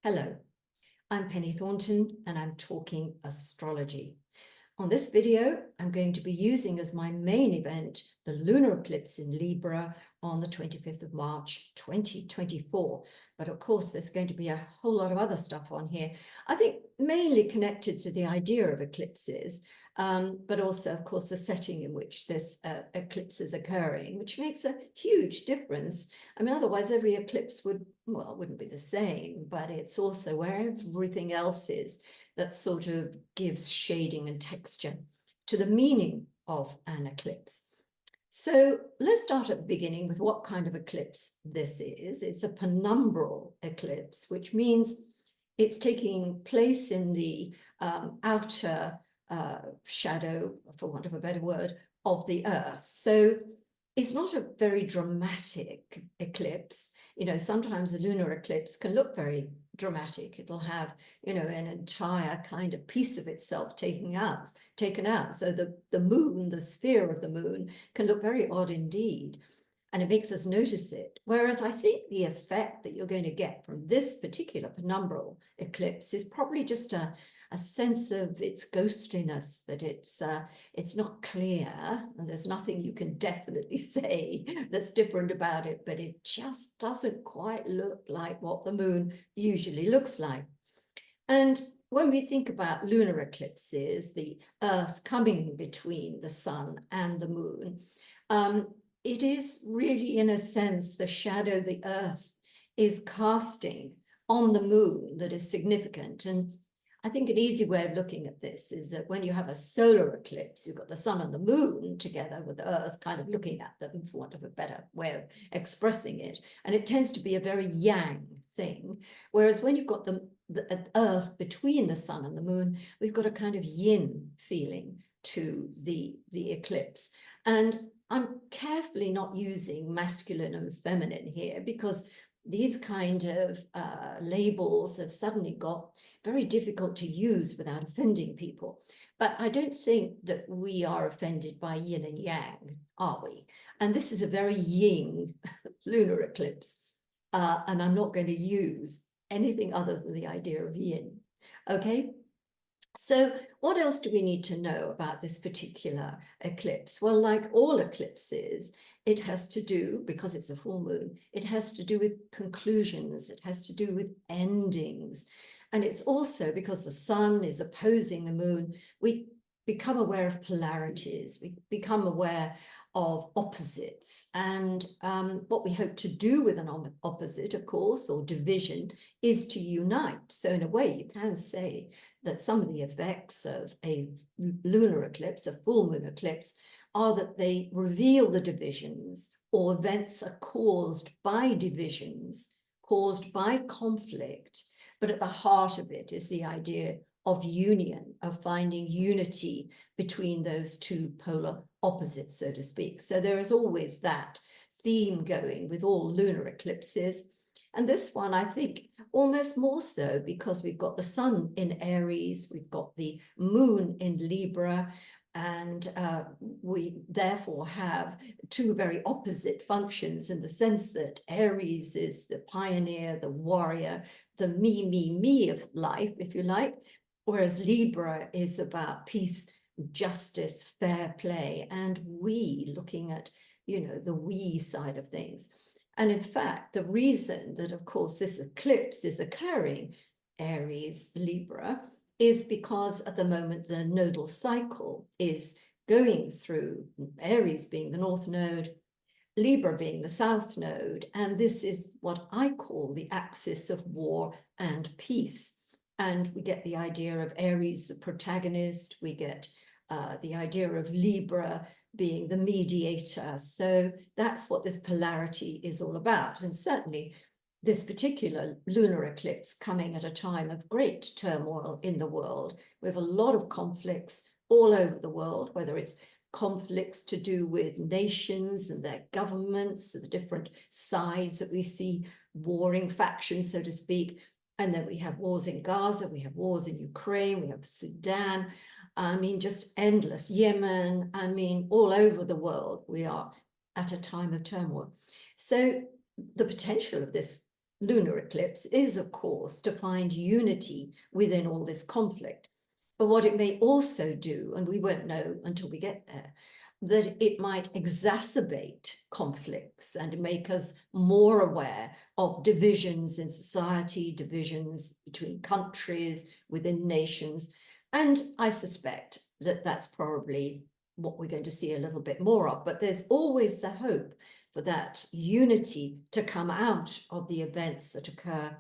Hello, I'm Penny Thornton and I'm talking astrology. On this video, I'm going to be using as my main event the lunar eclipse in Libra on the 25th of March 2024. But of course, there's going to be a whole lot of other stuff on here. I think mainly connected to the idea of eclipses, but also, of course, the setting in which this eclipse is occurring, which makes a huge difference. I mean, otherwise every eclipse wouldn't be the same, but it's also where everything else is that sort of gives shading and texture to the meaning of an eclipse. So let's start at the beginning with what kind of eclipse this is. It's a penumbral eclipse, which means it's taking place in the outer shadow, for want of a better word, of the Earth. So it's not a very dramatic eclipse. You know, sometimes a lunar eclipse can look very dramatic. It'll have, you know, an entire kind of piece of itself taken out. So the moon, the sphere of the moon, can look very odd indeed. And it makes us notice it. Whereas I think the effect that you're going to get from this particular penumbral eclipse is probably just a sense of its ghostliness, that it's not clear, and there's nothing you can definitely say that's different about it, but it just doesn't quite look like what the moon usually looks like. And when we think about lunar eclipses, the Earth coming between the sun and the moon, it is really, in a sense, the shadow the Earth is casting on the moon that is significant. And I think an easy way of looking at this is that when you have a solar eclipse, you've got the sun and the moon together with the Earth kind of looking at them, for want of a better way of expressing it. And it tends to be a very yang thing. Whereas when you've got the Earth between the sun and the moon, we've got a kind of yin feeling to the eclipse. And I'm carefully not using masculine and feminine here, because these kind of labels have suddenly got very difficult to use without offending people. But I don't think that we are offended by yin and yang, are we? And this is a very yin lunar eclipse. And I'm not going to use anything other than the idea of yin. Okay? So what else do we need to know about this particular eclipse? Well, like all eclipses, it has to do, because it's a full moon, it has to do with conclusions, it has to do with endings. And it's also because the sun is opposing the moon, we become aware of polarities, we become aware of opposites. And what we hope to do with an opposite, of course, or division, is to unite. So in a way, you can say that some of the effects of a lunar eclipse, a full moon eclipse, are that they reveal the divisions, or events are caused by divisions, caused by conflict. But at the heart of it is the idea of union, of finding unity between those two polar opposites, so to speak. So there is always that theme going with all lunar eclipses. And this one, I think, almost more so, because we've got the sun in Aries, we've got the moon in Libra, and we therefore have two very opposite functions, in the sense that Aries is the pioneer, the warrior, the me of life, if you like, whereas Libra is about peace, justice, fair play, and we, looking at, you know, the we side of things. And in fact, the reason that, of course, this eclipse is occurring, Aries, Libra, is because at the moment the nodal cycle is going through, Aries being the north node, Libra being the south node, and this is what I call the axis of war and peace. And we get the idea of Aries, the protagonist, we get the idea of Libra being the mediator. So that's what this polarity is all about. And certainly this particular lunar eclipse coming at a time of great turmoil in the world. We have a lot of conflicts all over the world, whether it's conflicts to do with nations and their governments, the different sides that we see, warring factions, so to speak. And then we have wars in Gaza, we have wars in Ukraine, we have Sudan. I mean, just endless. Yemen, I mean, all over the world, we are at a time of turmoil. So the potential of this lunar eclipse is, of course, to find unity within all this conflict. But what it may also do, and we won't know until we get there, that it might exacerbate conflicts and make us more aware of divisions in society, divisions between countries, within nations. And I suspect that that's probably what we're going to see a little bit more of. But there's always the hope for that unity to come out of the events that occur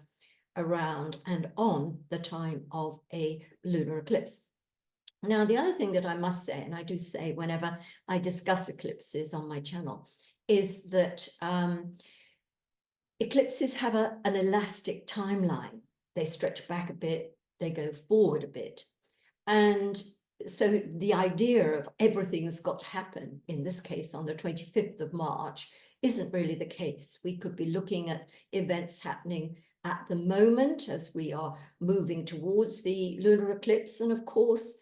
around and on the time of a lunar eclipse. Now, the other thing that I must say, and I do say whenever I discuss eclipses on my channel, is that eclipses have an elastic timeline. They stretch back a bit, they go forward a bit. And so the idea of everything has got to happen, in this case on the 25th of March, isn't really the case. We could be looking at events happening at the moment as we are moving towards the lunar eclipse, and of course,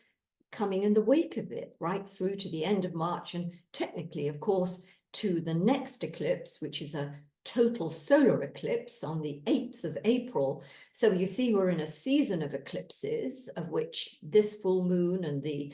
coming in the wake of it, right through to the end of March, and technically, of course, to the next eclipse, which is a total solar eclipse on the 8th of April. So you see we're in a season of eclipses, of which this full moon and the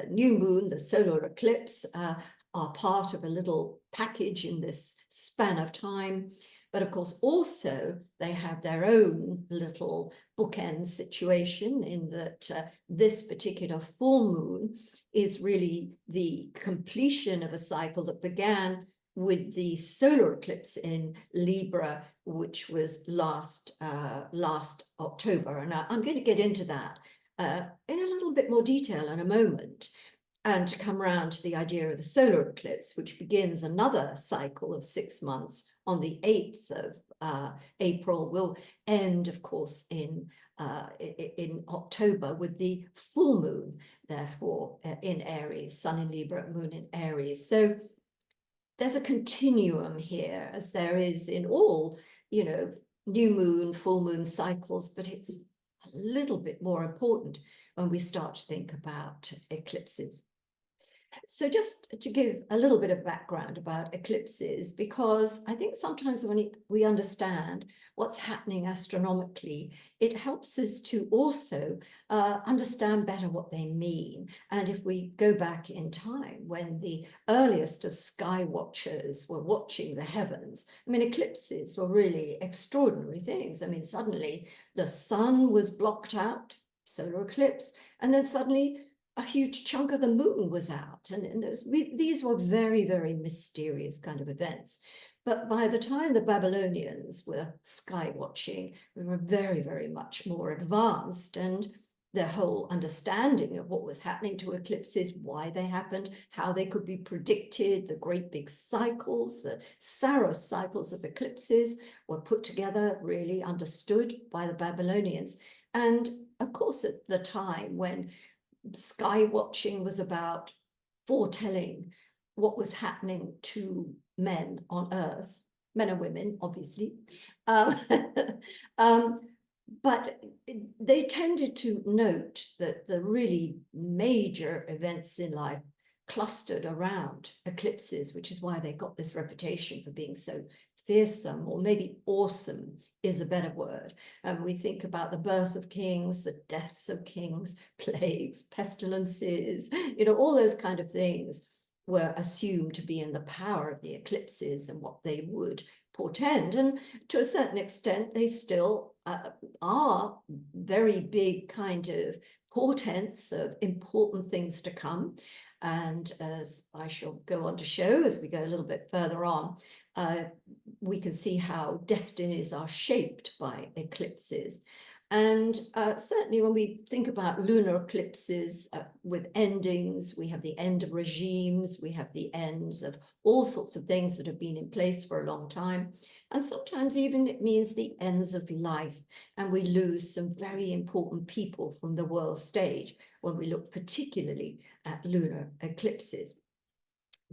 new moon, the solar eclipse, are part of a little package in this span of time. But of course, also they have their own little bookend situation in that this particular full moon is really the completion of a cycle that began with the solar eclipse in Libra, which was last October. And I'm going to get into that in a little bit more detail in a moment, and to come around to the idea of the solar eclipse, which begins another cycle of 6 months on the 8th of April, will end, of course, in October with the full moon, therefore, in Aries, Sun in Libra, Moon in Aries. So there's a continuum here, as there is in all, new moon, full moon cycles, but it's a little bit more important when we start to think about eclipses. So just to give a little bit of background about eclipses, because I think sometimes when we understand what's happening astronomically, it helps us to also understand better what they mean. And if we go back in time, when the earliest of sky watchers were watching the heavens, I mean, eclipses were really extraordinary things. I mean, suddenly the sun was blocked out, solar eclipse, and then suddenly a huge chunk of the moon was out. And these were very, very mysterious kind of events. But by the time the Babylonians were sky watching, we were very, very much more advanced, and their whole understanding of what was happening to eclipses, why they happened, how they could be predicted, the great big cycles, the Saros cycles of eclipses were put together, really understood by the Babylonians. And of course, at the time when sky watching was about foretelling what was happening to men on Earth, men and women, obviously. But they tended to note that the really major events in life clustered around eclipses, which is why they got this reputation for being so fearsome, or maybe awesome is a better word. We think about the birth of kings, the deaths of kings, plagues, pestilences, all those kind of things were assumed to be in the power of the eclipses and what they would portend. And to a certain extent, they still are very big kind of portents of important things to come. And as I shall go on to show as we go a little bit further on, we can see how destinies are shaped by eclipses. And certainly when we think about lunar eclipses with endings, we have the end of regimes, we have the ends of all sorts of things that have been in place for a long time. And sometimes even it means the ends of life, and we lose some very important people from the world stage when we look particularly at lunar eclipses.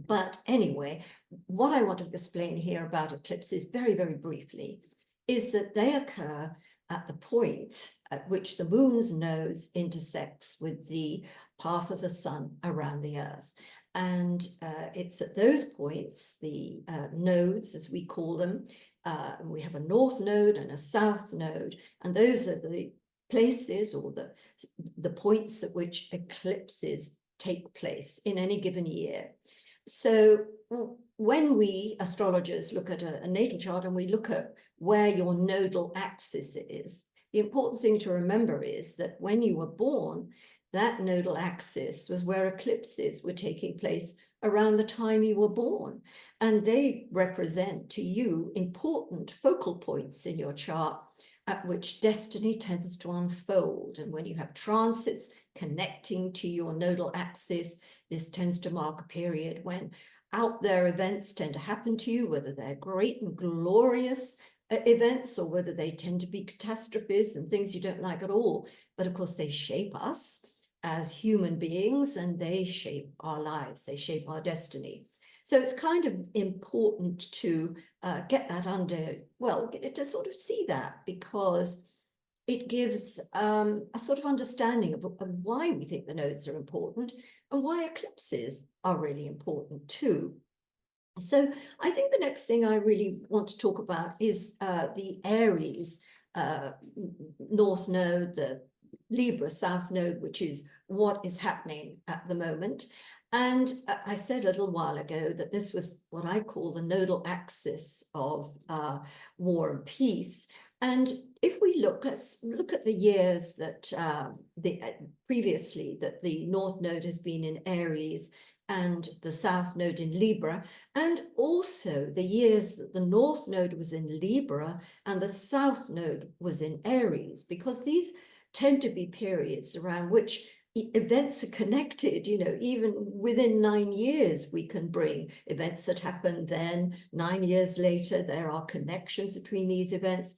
But anyway, what I want to explain here about eclipses very, very briefly is that they occur at the point at which the moon's nose intersects with the path of the sun around the Earth. And it's at those points, the nodes, as we call them, And we have a north node and a south node, and those are the places or the points at which eclipses take place in any given year. So when we astrologers look at a natal chart and we look at where your nodal axis is, the important thing to remember is that when you were born, that nodal axis was where eclipses were taking place around the time you were born. And they represent to you important focal points in your chart at which destiny tends to unfold. And when you have transits connecting to your nodal axis, this tends to mark a period when out there events tend to happen to you, whether they're great and glorious events or whether they tend to be catastrophes and things you don't like at all. But of course, they shape us as human beings and they shape our lives, they shape our destiny. So it's kind of important to get that under, well, to sort of see that, because it gives a sort of understanding of why we think the nodes are important and why eclipses are really important too. So I think the next thing I really want to talk about is the Aries north node, the Libra south node, which is what is happening at the moment. And I said a little while ago that this was what I call the nodal axis of war and peace. And if we look, let's look at the years that previously that the north node has been in Aries and the south node in Libra, and also the years that the north node was in Libra and the south node was in Aries, because these tend to be periods around which events are connected. You know, even within 9 years, we can bring events that happened then. 9 years later, there are connections between these events,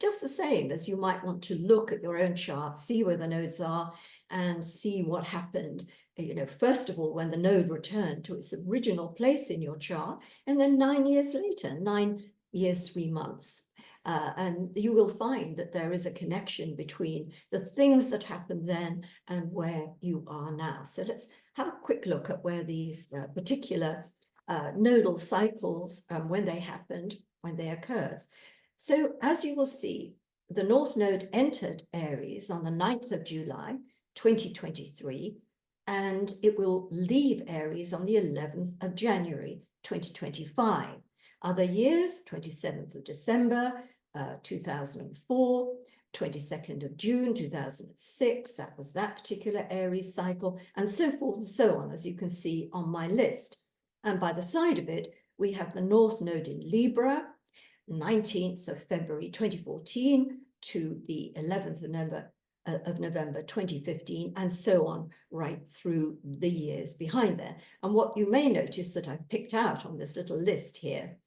just the same as you might want to look at your own chart, see where the nodes are and see what happened, you know, first of all, when the node returned to its original place in your chart, and then 9 years later, 9 years, 3 months. And you will find that there is a connection between the things that happened then and where you are now. So let's have a quick look at where these particular nodal cycles, when they happened, when they occurred. So as you will see, the North Node entered Aries on the 9th of July, 2023, and it will leave Aries on the 11th of January, 2025. Other years, 27th of December, 2004, 22nd of June 2006, that was that particular Aries cycle, and so forth and so on, as you can see on my list. And by the side of it, we have the North Node in Libra, 19th of February 2014 to the 11th of November 2015, and so on right through the years behind there. And what you may notice that I've picked out on this little list here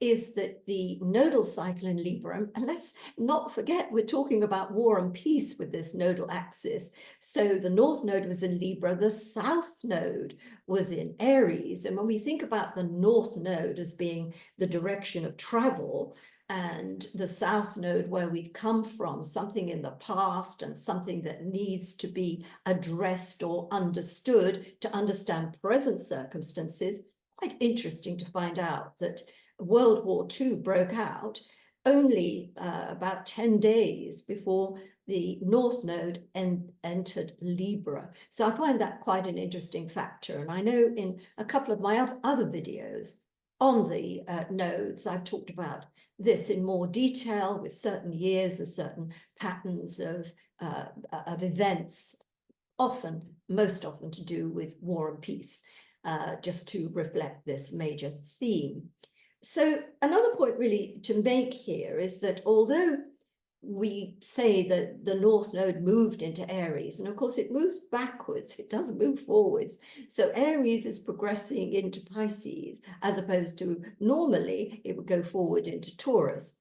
is that the nodal cycle in Libra, and let's not forget, we're talking about war and peace with this nodal axis. So the north node was in Libra, the south node was in Aries. And when we think about the north node as being the direction of travel, and the south node where we've come from, something in the past and something that needs to be addressed or understood to understand present circumstances, quite interesting to find out that World War II broke out only about 10 days before the North Node entered Libra. So I find that quite an interesting factor. And I know in a couple of my other videos on the nodes, I've talked about this in more detail with certain years and certain patterns of events, most often to do with war and peace, just to reflect this major theme. So another point really to make here is that although we say that the North Node moved into Aries, and of course it moves backwards, it doesn't move forwards. So Aries is progressing into Pisces, as opposed to normally it would go forward into Taurus.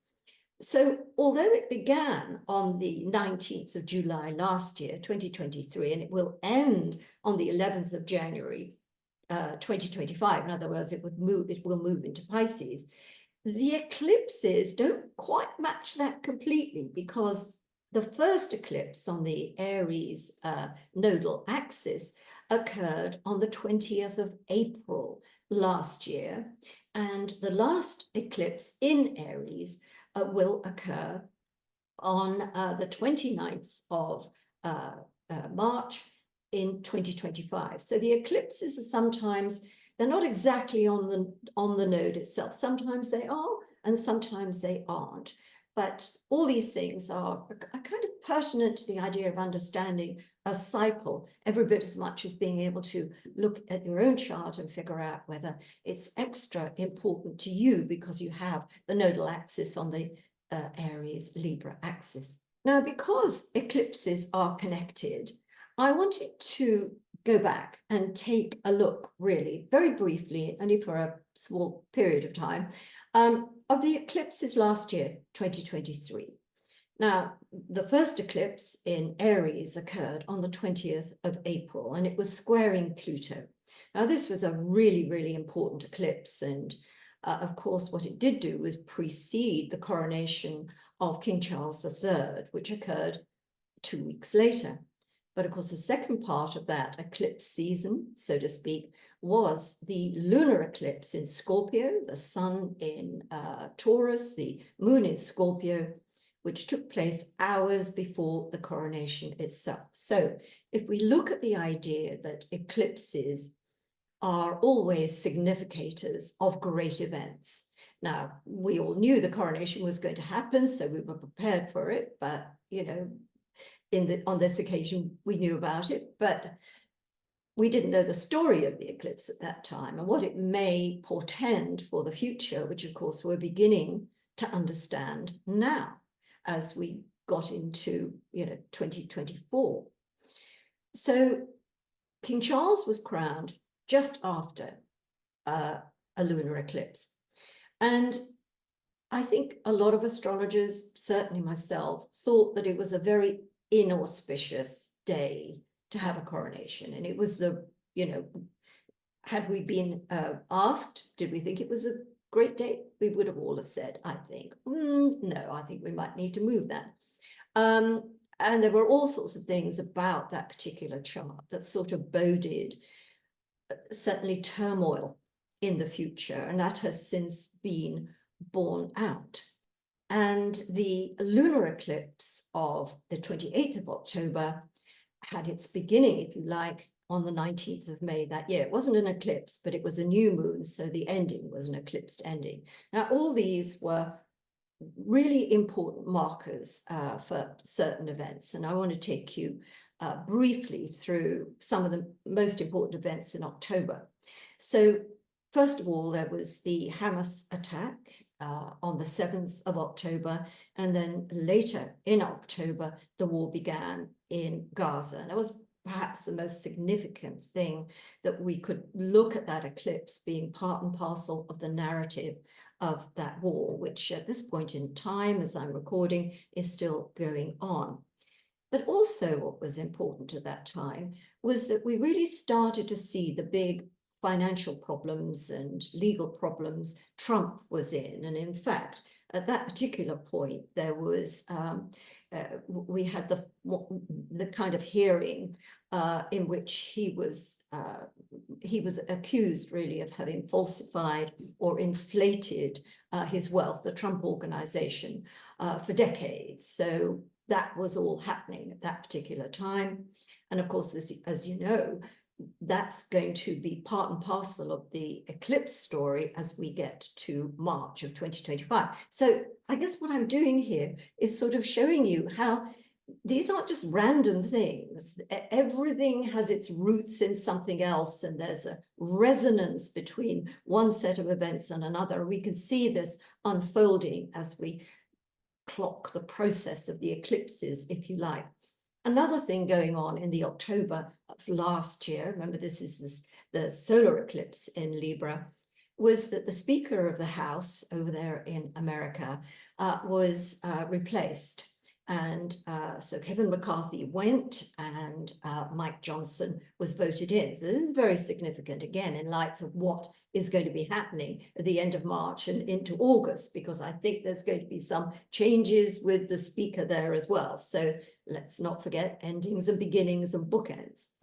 So although it began on the 19th of July last year, 2023, and it will end on the 11th of January, 2025, in other words, it will move into Pisces. The eclipses don't quite match that completely, because the first eclipse on the Aries nodal axis occurred on the 20th of April last year, And the last eclipse in Aries will occur on the 29th of March in 2025. So the eclipses are sometimes, they're not exactly on the node itself. Sometimes they are, and sometimes they aren't. But all these things are kind of pertinent to the idea of understanding a cycle, every bit as much as being able to look at your own chart and figure out whether it's extra important to you because you have the nodal axis on the Aries-Libra axis. Now, because eclipses are connected, I wanted to go back and take a look, really, very briefly, only for a small period of time, of the eclipses last year, 2023. Now, the first eclipse in Aries occurred on the 20th of April, and it was squaring Pluto. Now, this was a really, really important eclipse, and of course, what it did do was precede the coronation of King Charles III, which occurred 2 weeks later. But of course, the second part of that eclipse season, so to speak, was the lunar eclipse in Scorpio, the sun in Taurus, the moon in Scorpio, which took place hours before the coronation itself. So if we look at the idea that eclipses are always significators of great events. Now, we all knew the coronation was going to happen, so we were prepared for it, but, you know, on this occasion, we knew about it, but we didn't know the story of the eclipse at that time and what it may portend for the future, which of course we're beginning to understand now as we got into, 2024. So King Charles was crowned just after a lunar eclipse. And I think a lot of astrologers, certainly myself, thought that it was a very inauspicious day to have a coronation. And it was had we been asked, did we think it was a great day? We would have all have said, I think, no, I think we might need to move that. And there were all sorts of things about that particular chart that sort of boded certainly turmoil in the future, and that has since been borne out. And the lunar eclipse of the 28th of October had its beginning, if you like, on the 19th of May that year. It wasn't an eclipse, but it was a new moon, so the ending was an eclipsed ending. Now, all these were really important markers for certain events, and I want to take you briefly through some of the most important events in October. So first of all, there was the Hamas attack on the 7th of October, and then later in October, the war began in Gaza. And that was perhaps the most significant thing, that we could look at that eclipse being part and parcel of the narrative of that war, which at this point in time, as I'm recording, is still going on. But also what was important at that time was that we really started to see the big financial problems and legal problems Trump was in. And in fact, at that particular point, there was, we had the kind of hearing in which he was accused really of having falsified or inflated his wealth, the Trump Organization, for decades. So that was all happening at that particular time. And of course, as you know, that's going to be part and parcel of the eclipse story as we get to March of 2025. So I guess what I'm doing here is sort of showing you how these aren't just random things. Everything has its roots in something else, and there's a resonance between one set of events and another. We can see this unfolding as we clock the process of the eclipses, if you like. Another thing going on in the October of last year, remember this is the solar eclipse in Libra, was that the Speaker of the House over there in America was replaced. And so Kevin McCarthy went, and Mike Johnson was voted in. So this is very significant, again, in light of what is going to be happening at the end of March and into August, because I think there's going to be some changes with the speaker there as well. So let's not forget endings and beginnings and bookends.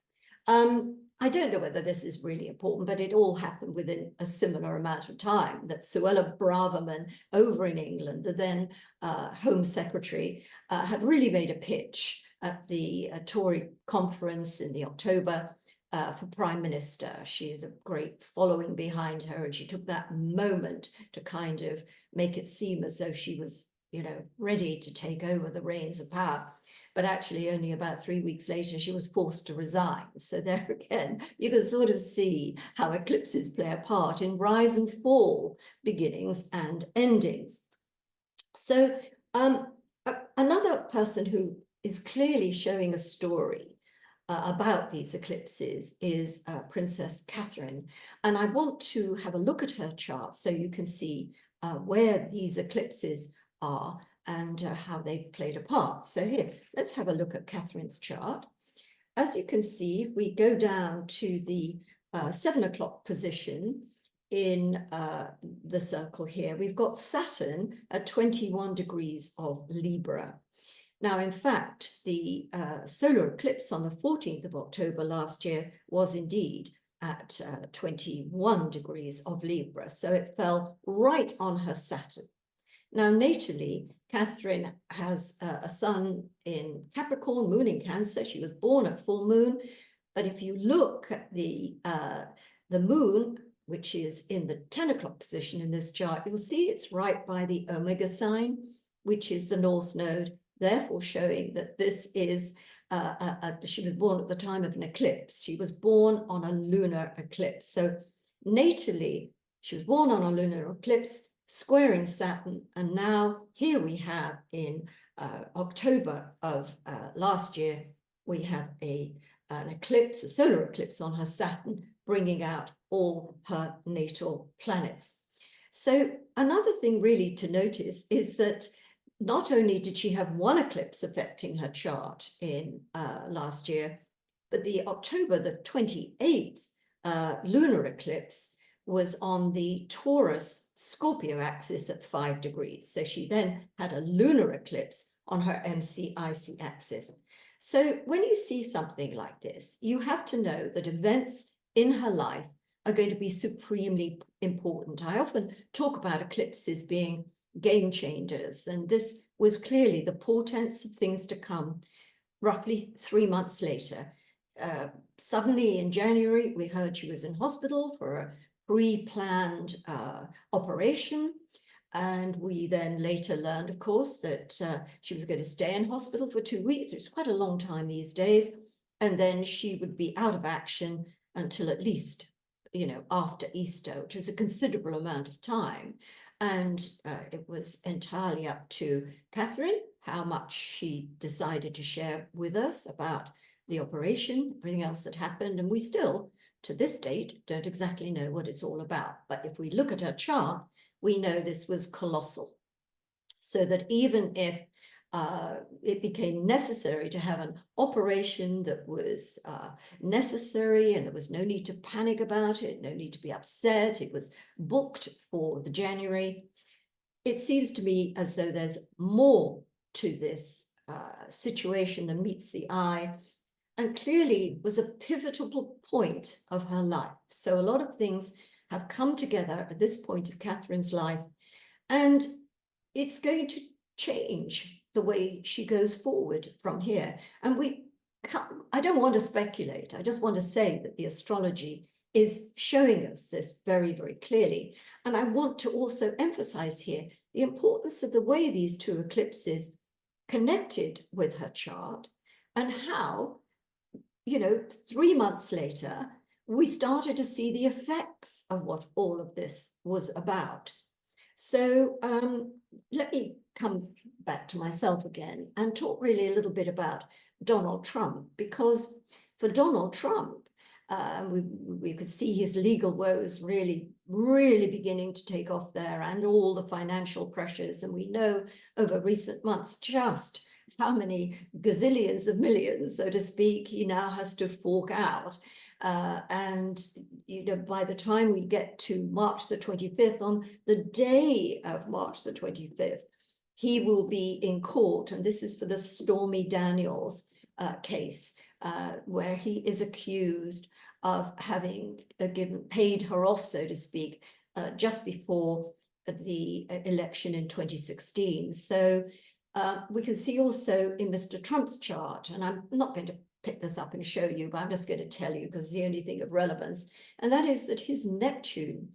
I don't know whether this is really important, but it all happened within a similar amount of time, that Suella Braverman over in England, the then Home Secretary, had really made a pitch at the Tory conference in the October for Prime Minister. She has a great following behind her, and she took that moment to kind of make it seem as though she was, you know, ready to take over the reins of power. But actually only about 3 weeks later, she was forced to resign. So there again, you can sort of see how eclipses play a part in rise and fall, beginnings and endings. So another person who is clearly showing a story about these eclipses is Princess Catherine. And I want to have a look at her chart so you can see where these eclipses are and how they've played a part. So here, let's have a look at Catherine's chart. As you can see, we go down to the 7 o'clock position in the circle here. We've got Saturn at 21 degrees of Libra. Now, in fact, the solar eclipse on the 14th of October last year was indeed at 21 degrees of Libra. So it fell right on her Saturn. Now, natally, Catherine has a sun in Capricorn, moon in Cancer. She was born at full moon. But if you look at the moon, which is in the 10 o'clock position in this chart, you'll see it's right by the Omega sign, which is the North Node, therefore showing that this is, she was born at the time of an eclipse. She was born on a lunar eclipse. So natally, she was born on a lunar eclipse, squaring Saturn, and now here we have in October of last year, we have an eclipse, a solar eclipse on her Saturn, bringing out all her natal planets. So another thing really to notice is that not only did she have one eclipse affecting her chart in last year, but the October the 28th lunar eclipse was on the Taurus Scorpio axis at 5 degrees. So she then had a lunar eclipse on her MCIC axis. So when you see something like this, you have to know that events in her life are going to be supremely important. I often talk about eclipses being game changers, and this was clearly the portents of things to come. Roughly 3 months later, suddenly in January, we heard she was in hospital for a pre-planned operation. And we then later learned, of course, that she was going to stay in hospital for 2 weeks. It's quite a long time these days. And then she would be out of action until at least, you know, after Easter, which is a considerable amount of time. And it was entirely up to Catherine how much she decided to share with us about the operation, everything else that happened. And we still, to this date, don't exactly know what it's all about. But if we look at her chart, we know this was colossal. So that even if it became necessary to have an operation that was necessary and there was no need to panic about it, no need to be upset, it was booked for the January, it seems to me as though there's more to this situation than meets the eye, and clearly was a pivotal point of her life. So a lot of things have come together at this point of Catherine's life, and it's going to change the way she goes forward from here. And I don't want to speculate. I just want to say that the astrology is showing us this very, very clearly. And I want to also emphasize here the importance of the way these two eclipses connected with her chart, and how, you know, 3 months later, we started to see the effects of what all of this was about. So let me come back to myself again and talk really a little bit about Donald Trump, because for Donald Trump, we could see his legal woes really beginning to take off there, and all the financial pressures. And we know over recent months just how many gazillions of millions, so to speak, he now has to fork out. And, you know, by the time we get to March the 25th, on the day of March the 25th, he will be in court. And this is for the Stormy Daniels case, where he is accused of having paid her off, so to speak, just before the election in 2016. So we can see also in Mr. Trump's chart, and I'm not going to pick this up and show you, but I'm just going to tell you because it's the only thing of relevance, and that is that his Neptune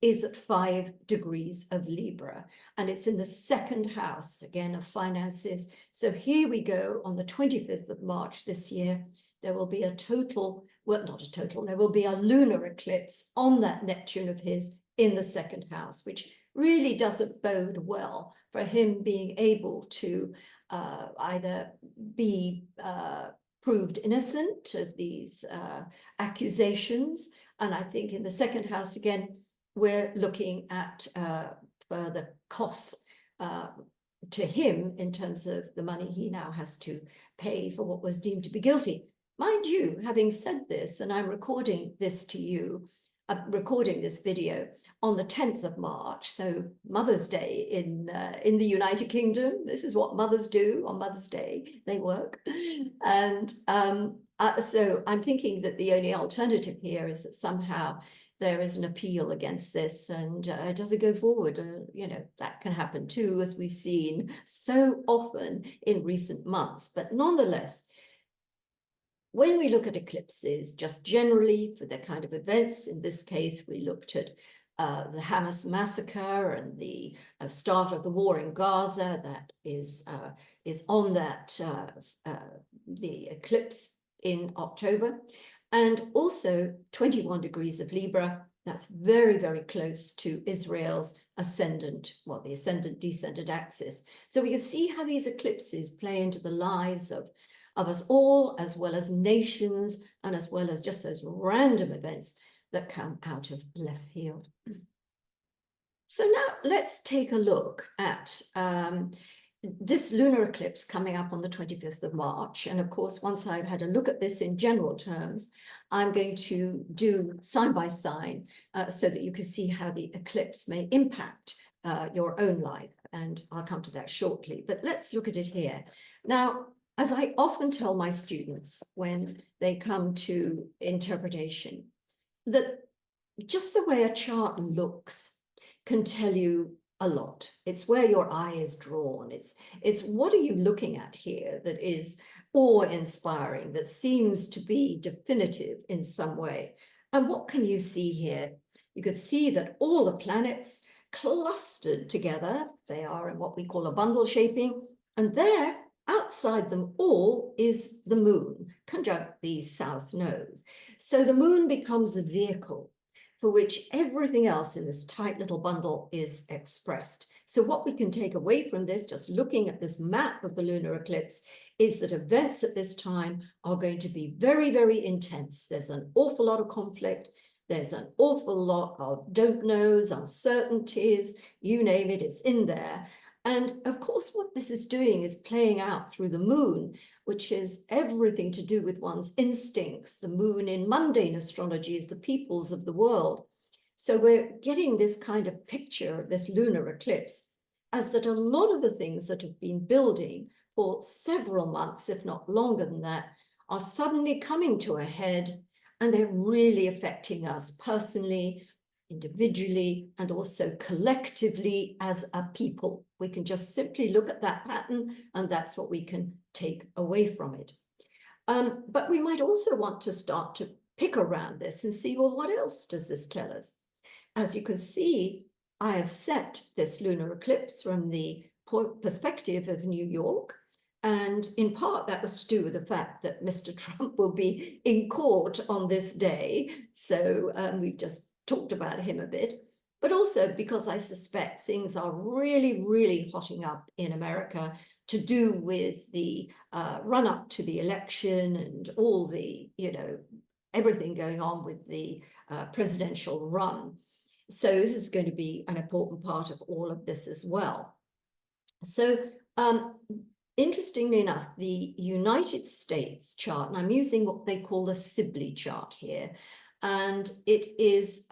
is at 5 degrees of Libra, and it's in the second house, again, of finances. So here we go on the 25th of March this year. There will be a total, well, not a total, there will be a lunar eclipse on that Neptune of his in the second house, which really doesn't bode well for him being able to either be proved innocent of these accusations. And I think in the second house, again, we're looking at further costs to him in terms of the money he now has to pay for what was deemed to be guilty. Mind you, having said this, and I'm recording this to you, I'm recording this video on the 10th of March, so Mother's Day in the United Kingdom. This is what mothers do on Mother's Day, they work. And so I'm thinking that the only alternative here is that somehow there is an appeal against this, and does it go forward? You know, that can happen too, as we've seen so often in recent months. But nonetheless, when we look at eclipses, just generally for the kind of events, in this case, we looked at the Hamas massacre and the start of the war in Gaza, that is on that, the eclipse in October. And also 21 degrees of Libra, that's very, very close to Israel's ascendant, well, the ascendant-descendant axis. So we can see how these eclipses play into the lives of us all, as well as nations, and as well as just those random events that come out of left field. So now let's take a look at this lunar eclipse coming up on the 25th of March. And of course, once I've had a look at this in general terms, I'm going to do sign by sign so that you can see how the eclipse may impact your own life. And I'll come to that shortly, but let's look at it here. Now, as I often tell my students when they come to interpretation, that just the way a chart looks can tell you a lot. It's where your eye is drawn. It's what are you looking at here that is awe-inspiring, that seems to be definitive in some way. And what can you see here? You could see that all the planets clustered together, they are in what we call a bundle shaping, and there, outside them all, is the moon, conjunct the south node. So the moon becomes a vehicle for which everything else in this tight little bundle is expressed. So what we can take away from this, just looking at this map of the lunar eclipse, is that events at this time are going to be very, very intense. There's an awful lot of conflict. There's an awful lot of don't knows, uncertainties, you name it, it's in there. And of course, what this is doing is playing out through the moon, which is everything to do with one's instincts. The moon in mundane astrology is the peoples of the world. So we're getting this kind of picture of this lunar eclipse as that a lot of the things that have been building for several months, if not longer than that, are suddenly coming to a head, and they're really affecting us personally, individually, and also collectively as a people. We can just simply look at that pattern, and that's what we can take away from it. But we might also want to start to pick around this and see, well, what else does this tell us? As you can see, I have set this lunar eclipse from the perspective of New York. And in part, that was to do with the fact that Mr. Trump will be in court on this day. So we've just talked about him a bit, but also because I suspect things are really, really hotting up in America to do with the run up to the election and all the, you know, everything going on with the presidential run. So this is going to be an important part of all of this as well. So interestingly enough, the United States chart, and I'm using what they call the Sibley chart here, and it is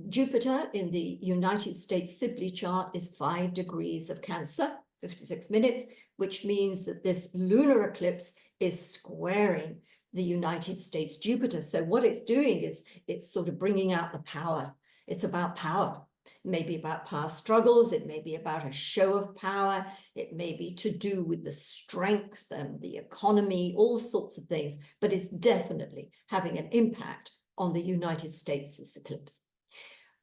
Jupiter in the United States Sibley chart is 5 degrees of Cancer, 56 minutes, which means that this lunar eclipse is squaring the United States Jupiter. So what it's doing is it's sort of bringing out the power. It's about power. It may be about power struggles. It may be about a show of power. It may be to do with the strength and the economy, all sorts of things, but it's definitely having an impact on the United States' eclipse.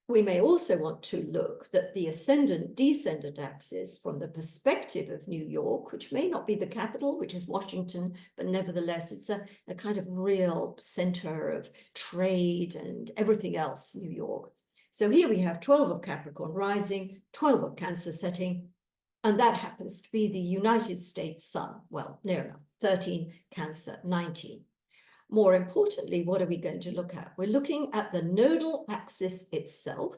We may also want to look at the ascendant-descendant axis from the perspective of New York, which may not be the capital, which is Washington, but nevertheless, it's a kind of real center of trade and everything else, New York. So here we have 12 of Capricorn rising, 12 of Cancer setting, and that happens to be the United States sun. Well, near enough, 13 Cancer, 19. More importantly, what are we going to look at? We're looking at the nodal axis itself,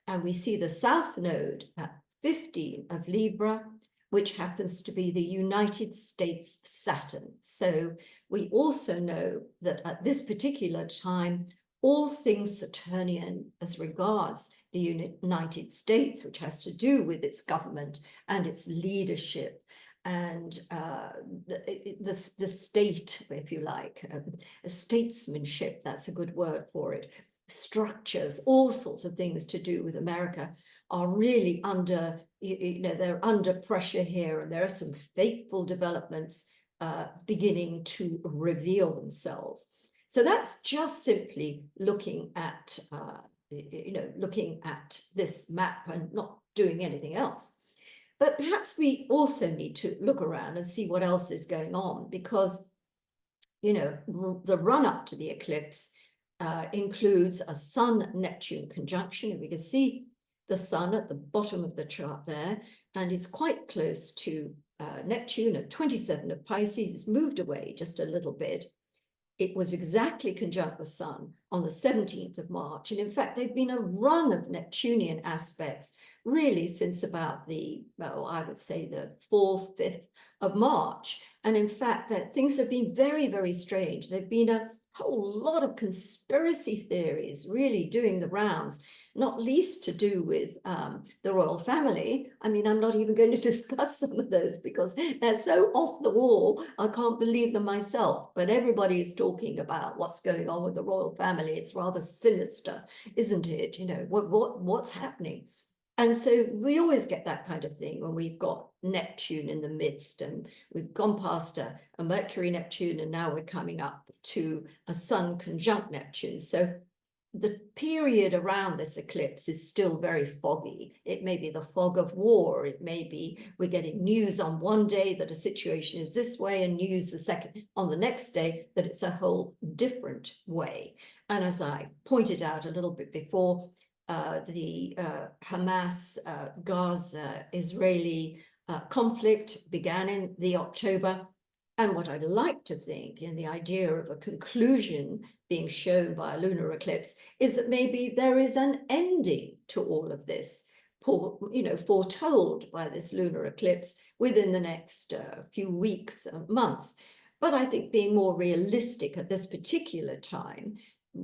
and we see the south node at 15 of Libra, which happens to be the United States Saturn. So we also know that at this particular time, all things Saturnian as regards the United States, which has to do with its government and its leadership, and the state, if you like, statesmanship, that's a good word for it, structures, all sorts of things to do with America are really under, they're under pressure here, and there are some fateful developments beginning to reveal themselves. So that's just simply looking at, looking at this map and not doing anything else. But perhaps we also need to look around and see what else is going on, because, the run-up to the eclipse includes a Sun-Neptune conjunction. And we can see the Sun at the bottom of the chart there, and it's quite close to Neptune at 27 of Pisces. It's moved away just a little bit. It was exactly conjunct the Sun on the 17th of March. And in fact, they've been a run of Neptunian aspects really since about the, well, I would say the 4th, 5th of March. And in fact, that things have been very, very strange. There've been a whole lot of conspiracy theories really doing the rounds, not least to do with the royal family. I mean, I'm not even going to discuss some of those because they're so off the wall, I can't believe them myself. But everybody is talking about what's going on with the royal family. It's rather sinister, isn't it? What's happening? And so we always get that kind of thing when we've got Neptune in the midst, and we've gone past a Mercury Neptune, and now we're coming up to a Sun conjunct Neptune. So the period around this eclipse is still very foggy. It may be the fog of war. It may be we're getting news on one day that a situation is this way, and news on the next day that it's a whole different way. And as I pointed out a little bit before, the Hamas, Gaza, Israeli conflict began in the October. And what I'd like to think in the idea of a conclusion being shown by a lunar eclipse is that maybe there is an ending to all of this, foretold by this lunar eclipse within the next few weeks, months. But I think being more realistic at this particular time,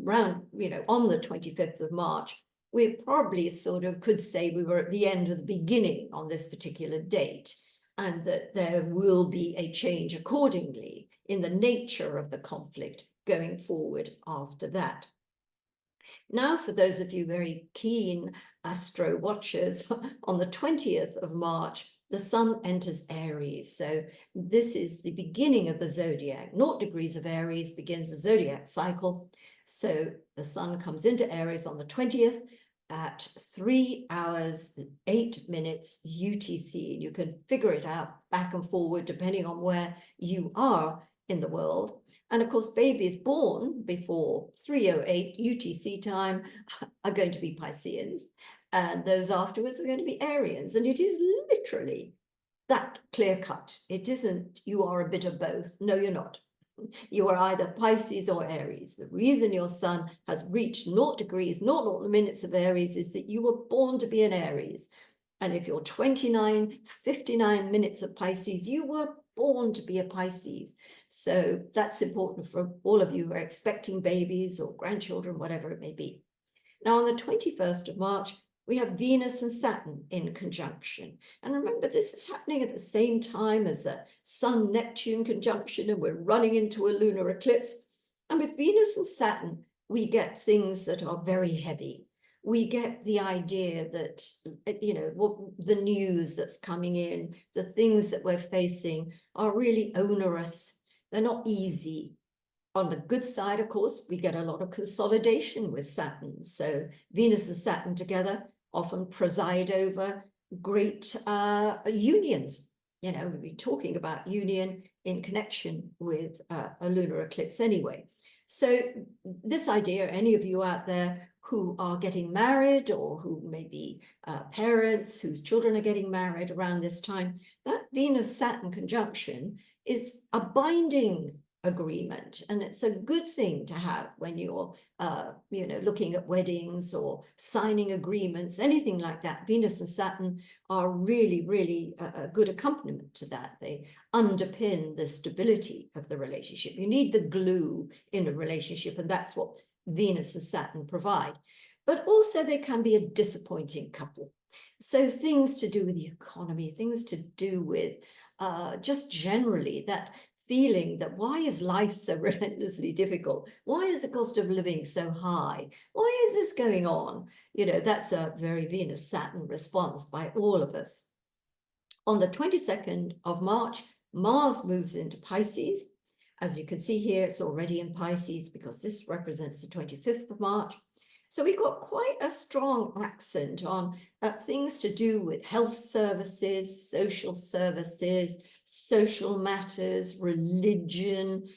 around, on the 25th of March, we probably sort of could say we were at the end of the beginning on this particular date, and that there will be a change accordingly in the nature of the conflict going forward after that. Now, for those of you very keen astro watchers, on the 20th of March, the Sun enters Aries. So this is the beginning of the zodiac. 0 degrees of Aries begins the zodiac cycle. So the Sun comes into Aries on the 20th, at 3 hours, 8 minutes UTC. You can figure it out back and forward depending on where you are in the world. And of course, babies born before 3:08 UTC time are going to be Pisceans, and those afterwards are going to be Arians. And it is literally that clear cut. It isn't you are a bit of both. No, you're not. You are either Pisces or Aries. The reason your Sun has reached 0 degrees, 0 minutes of Aries, is that you were born to be an Aries. And if you're 29, 59 minutes of Pisces, you were born to be a Pisces. So that's important for all of you who are expecting babies or grandchildren, whatever it may be. Now, on the 21st of March, We have Venus and Saturn in conjunction. And remember, this is happening at the same time as a Sun-Neptune conjunction, and we're running into a lunar eclipse. And with Venus and Saturn, we get things that are very heavy. We get the idea that, what the news that's coming in, the things that we're facing are really onerous. They're not easy. On the good side, of course, we get a lot of consolidation with Saturn. So Venus and Saturn together often preside over great unions. We'll be talking about union in connection with a lunar eclipse anyway. So this idea, any of you out there who are getting married or who may be parents whose children are getting married around this time, that Venus-Saturn conjunction is a binding agreement, and it's a good thing to have when you're looking at weddings or signing agreements, anything like that. Venus and Saturn are really, really a good accompaniment to that. They underpin the stability of the relationship. You need the glue in a relationship, and that's what Venus and Saturn provide. But also they can be a disappointing couple. So things to do with the economy, things to do with just generally that feeling that why is life so relentlessly difficult? Why is the cost of living so high? Why is this going on? That's a very Venus-Saturn response by all of us. On the 22nd of March, Mars moves into Pisces. As you can see here, it's already in Pisces because this represents the 25th of March. So we've got quite a strong accent on things to do with health services, social matters, religion,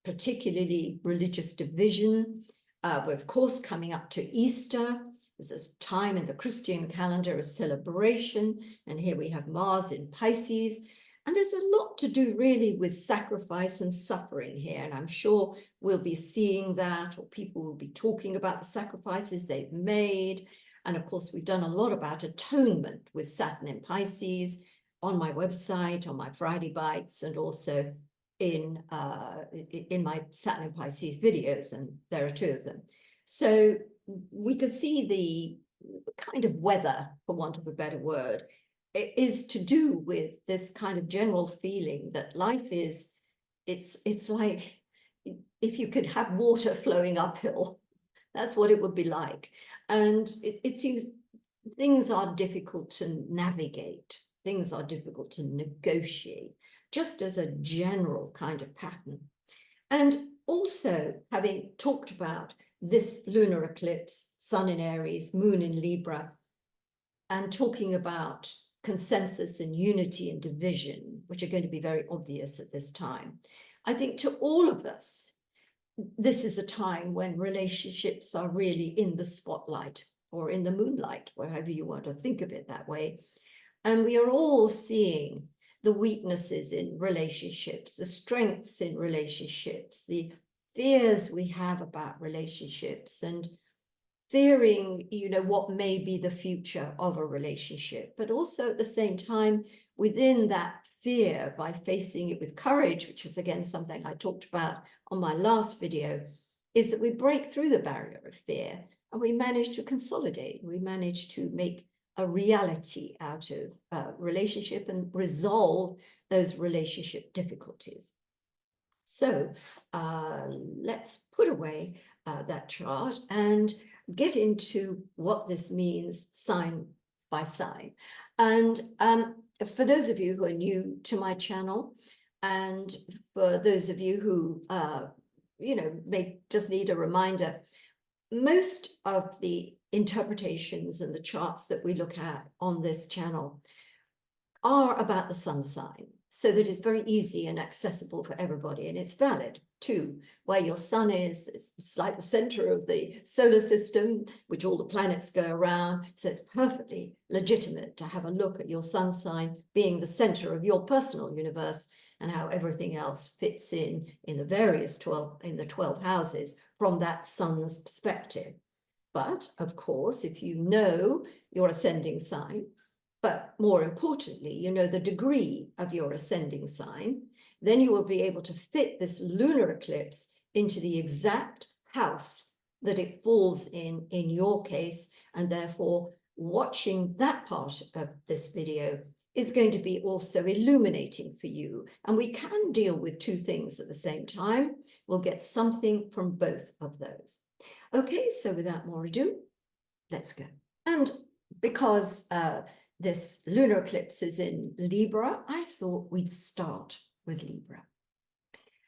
particularly religious division. We're, of course, coming up to Easter. There's a time in the Christian calendar of celebration. And here we have Mars in Pisces. And there's a lot to do really with sacrifice and suffering here. And I'm sure we'll be seeing that, or people will be talking about the sacrifices they've made. And of course, we've done a lot about atonement with Saturn in Pisces on my website, on my Friday Bites, and also in my Saturn in Pisces videos, and there are 2 of them. So we could see the kind of weather, for want of a better word, is to do with this kind of general feeling that life is, it's like if you could have water flowing uphill, that's what it would be like. And it seems things are difficult to navigate, things are difficult to negotiate, just as a general kind of pattern. And also, having talked about this lunar eclipse, Sun in Aries, Moon in Libra, and talking about consensus and unity and division, which are going to be very obvious at this time, I think to all of us, this is a time when relationships are really in the spotlight or in the moonlight, wherever you want to think of it that way. And we are all seeing the weaknesses in relationships, the strengths in relationships, the fears we have about relationships, and fearing, what may be the future of a relationship, but also at the same time, within that fear, by facing it with courage, which is again something I talked about on my last video, is that we break through the barrier of fear and we manage to consolidate, we manage to make a reality out of relationship and resolve those relationship difficulties. So let's put away that chart and get into what this means sign by sign. And for those of you who are new to my channel, and for those of you who may just need a reminder, most of the interpretations and the charts that we look at on this channel are about the sun sign, so that it's very easy and accessible for everybody, and it's valid too. Where your sun is, it's like the center of the solar system, which all the planets go around, so it's perfectly legitimate to have a look at your sun sign being the center of your personal universe, and how everything else fits in the various 12 houses from that sun's perspective. But of course, if you know your ascending sign, but more importantly, you know the degree of your ascending sign, then you will be able to fit this lunar eclipse into the exact house that it falls in your case, and therefore watching that part of this video is going to be also illuminating for you. And we can deal with two things at the same time. We'll get something from both of those. Okay, so without more ado, let's go. And because this lunar eclipse is in Libra, I thought we'd start with Libra.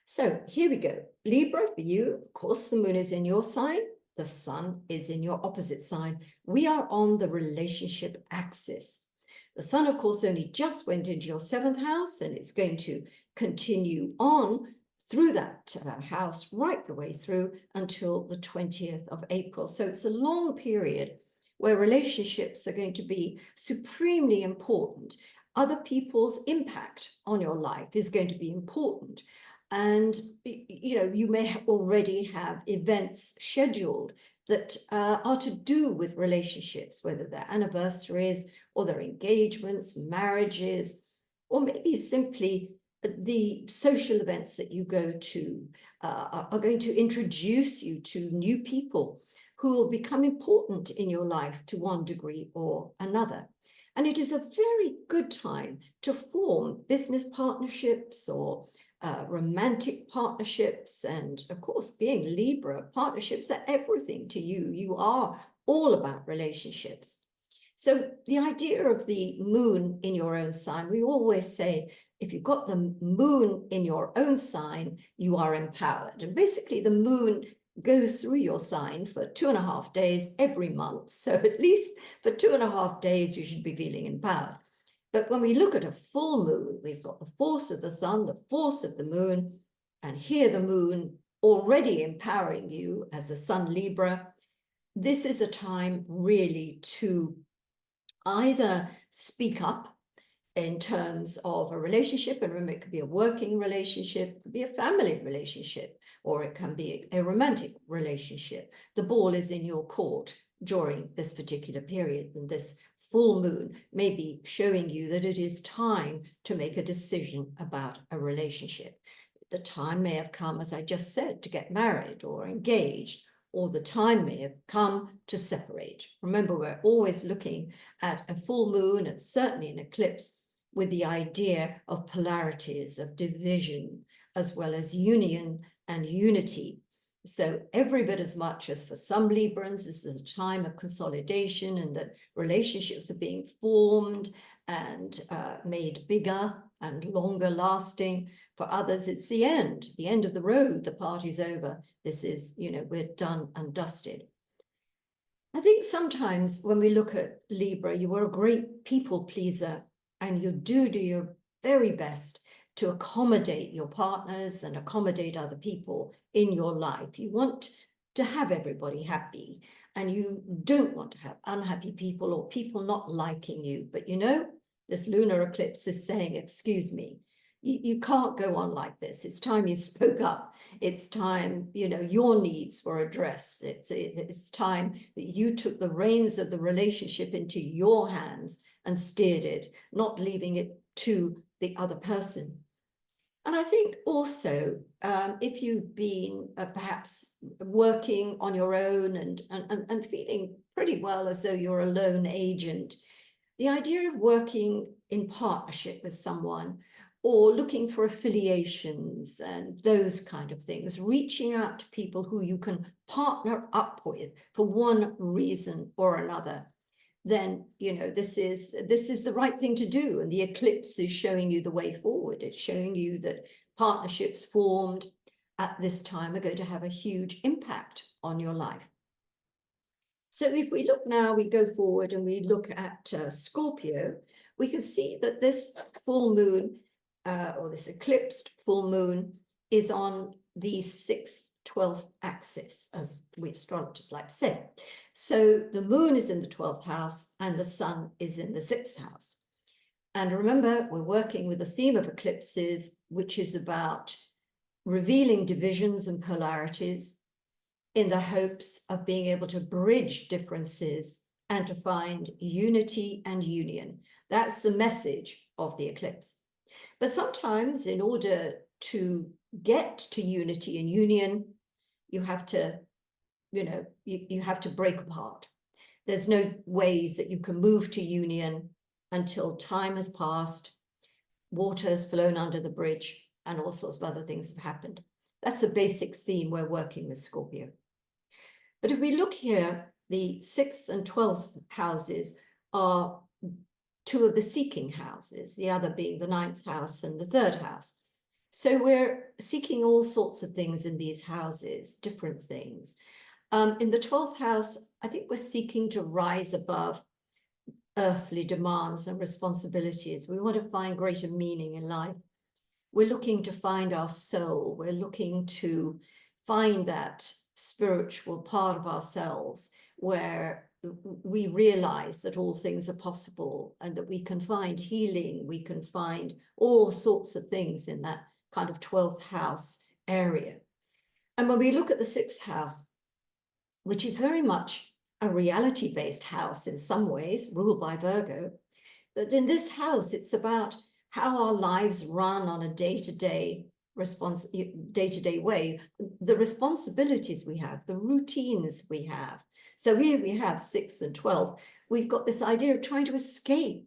So here we go. Libra, for you, of course, the moon is in your sign. The sun is in your opposite sign. We are on the relationship axis. The sun, of course, only just went into your 7th house, and it's going to continue on through that house right the way through until the 20th of April. So it's a long period where relationships are going to be supremely important. Other people's impact on your life is going to be important. And, you know, you may already have events scheduled that are to do with relationships, whether they're anniversaries or their engagements, marriages, or maybe simply the social events that you go to are going to introduce you to new people who will become important in your life to one degree or another. And it is a very good time to form business partnerships or romantic partnerships. And of course, being Libra, partnerships are everything to you. You are all about relationships. So the idea of the moon in your own sign, we always say, if you've got the moon in your own sign, you are empowered. And basically the moon goes through your sign for 2.5 days every month. So at least for 2.5 days, you should be feeling empowered. But when we look at a full moon, we've got the force of the sun, the force of the moon, and here the moon already empowering you as a sun Libra. This is a time really to either speak up in terms of a relationship, and remember, it could be a working relationship, it could be a family relationship, or it can be a romantic relationship. The ball is in your court during this particular period, and this full moon may be showing you that it is time to make a decision about a relationship. The time may have come, as I just said, to get married or engaged, or the time may have come to separate. Remember, we're always looking at a full moon, and certainly an eclipse, with the idea of polarities, of division, as well as union and unity. So every bit as much as for some Librans, this is a time of consolidation, and that relationships are being formed and made bigger and longer lasting. For others, it's the end of the road, the party's over. This is, you know, we're done and dusted. I think sometimes when we look at Libra, you are a great people pleaser, and you do your very best to accommodate your partners and accommodate other people in your life. You want to have everybody happy, and you don't want to have unhappy people or people not liking you. But you know, this lunar eclipse is saying, excuse me, you can't go on like this. It's time you spoke up. It's time, you know, your needs were addressed. It's time that you took the reins of the relationship into your hands and steered it, not leaving it to the other person. And I think also, if you've been perhaps working on your own and feeling pretty well as though you're a lone agent, the idea of working in partnership with someone, or looking for affiliations and those kind of things, reaching out to people who you can partner up with for one reason or another, then, you know, this is the right thing to do. And the eclipse is showing you the way forward. It's showing you that partnerships formed at this time are going to have a huge impact on your life. So if we look now, we go forward and we look at Scorpio, we can see that this full moon, or this eclipsed full moon, is on the 6th 12th axis, as we astrologers like to say. So the moon is in the 12th house and the sun is in the 6th house. And remember, we're working with the theme of eclipses, which is about revealing divisions and polarities in the hopes of being able to bridge differences and to find unity and union. That's the message of the eclipse. But sometimes, in order to get to unity and union, you have to, you know, you have to break apart. There's no ways that you can move to union until time has passed, water has flown under the bridge, and all sorts of other things have happened. That's a basic theme we're working with Scorpio. But if we look here, the 6th and 12th houses are two of the seeking houses, the other being the 9th house and the 3rd house. So we're seeking all sorts of things in these houses, different things. In the 12th house, I think we're seeking to rise above earthly demands and responsibilities. We want to find greater meaning in life. We're looking to find our soul. We're looking to find that spiritual part of ourselves where we realize that all things are possible and that we can find healing. We can find all sorts of things in that kind of 12th house area. And when we look at the 6th house, which is very much a reality-based house in some ways, ruled by Virgo, that in this house, it's about how our lives run on a day-to-day way, the responsibilities we have, the routines we have. So here we have 6th and 12th. We've got this idea of trying to escape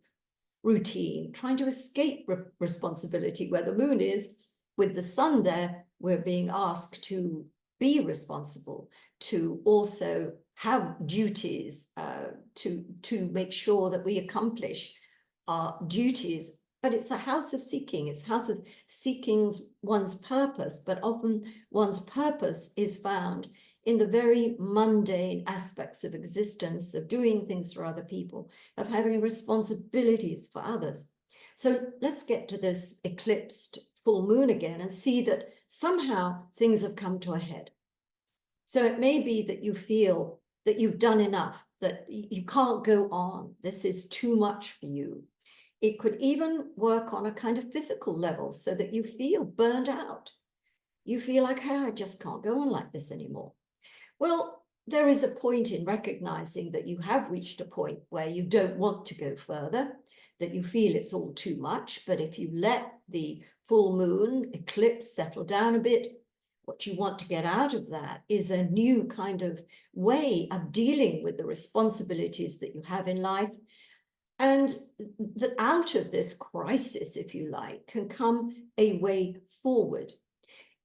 routine, trying to escape responsibility. Where the moon is, with the sun there, we're being asked to be responsible, to also have duties, to make sure that we accomplish our duties. But it's a house of seeking. It's a house of seeking one's purpose, but often one's purpose is found in the very mundane aspects of existence, of doing things for other people, of having responsibilities for others. So let's get to this eclipsed full moon again and see that somehow things have come to a head. So it may be that you feel that you've done enough, that you can't go on. This is too much for you. It could even work on a kind of physical level so that you feel burned out. You feel like, hey, I just can't go on like this anymore. Well, there is a point in recognizing that you have reached a point where you don't want to go further, that you feel it's all too much. But if you let the full moon eclipse settle down a bit, what you want to get out of that is a new kind of way of dealing with the responsibilities that you have in life. And that out of this crisis, if you like, can come a way forward.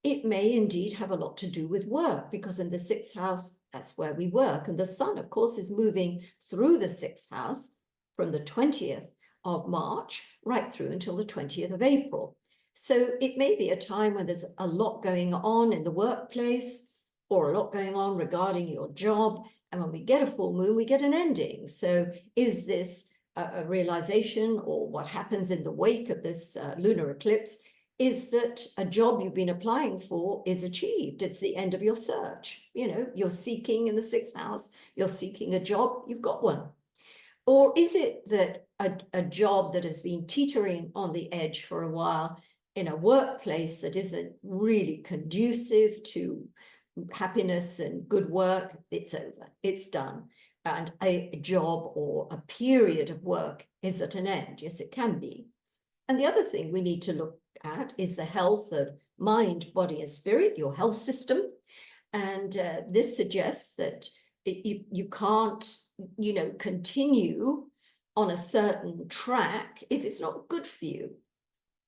It may indeed have a lot to do with work, because in the 6th house, that's where we work. And the sun, of course, is moving through the 6th house from the 20th of March right through until the 20th of April. So it may be a time when there's a lot going on in the workplace, or a lot going on regarding your job. And when we get a full moon, we get an ending. So is this a realization, or what happens in the wake of this lunar eclipse, is that a job you've been applying for is achieved. It's the end of your search. You know, you're seeking in the 6th house, you're seeking a job, you've got one. Or is it that a job that has been teetering on the edge for a while in a workplace that isn't really conducive to happiness and good work, it's over, it's done. And a job or a period of work is at an end. Yes, it can be. And the other thing we need to look at is the health of mind, body, and spirit, your health system. And this suggests that you can't, continue on a certain track if it's not good for you.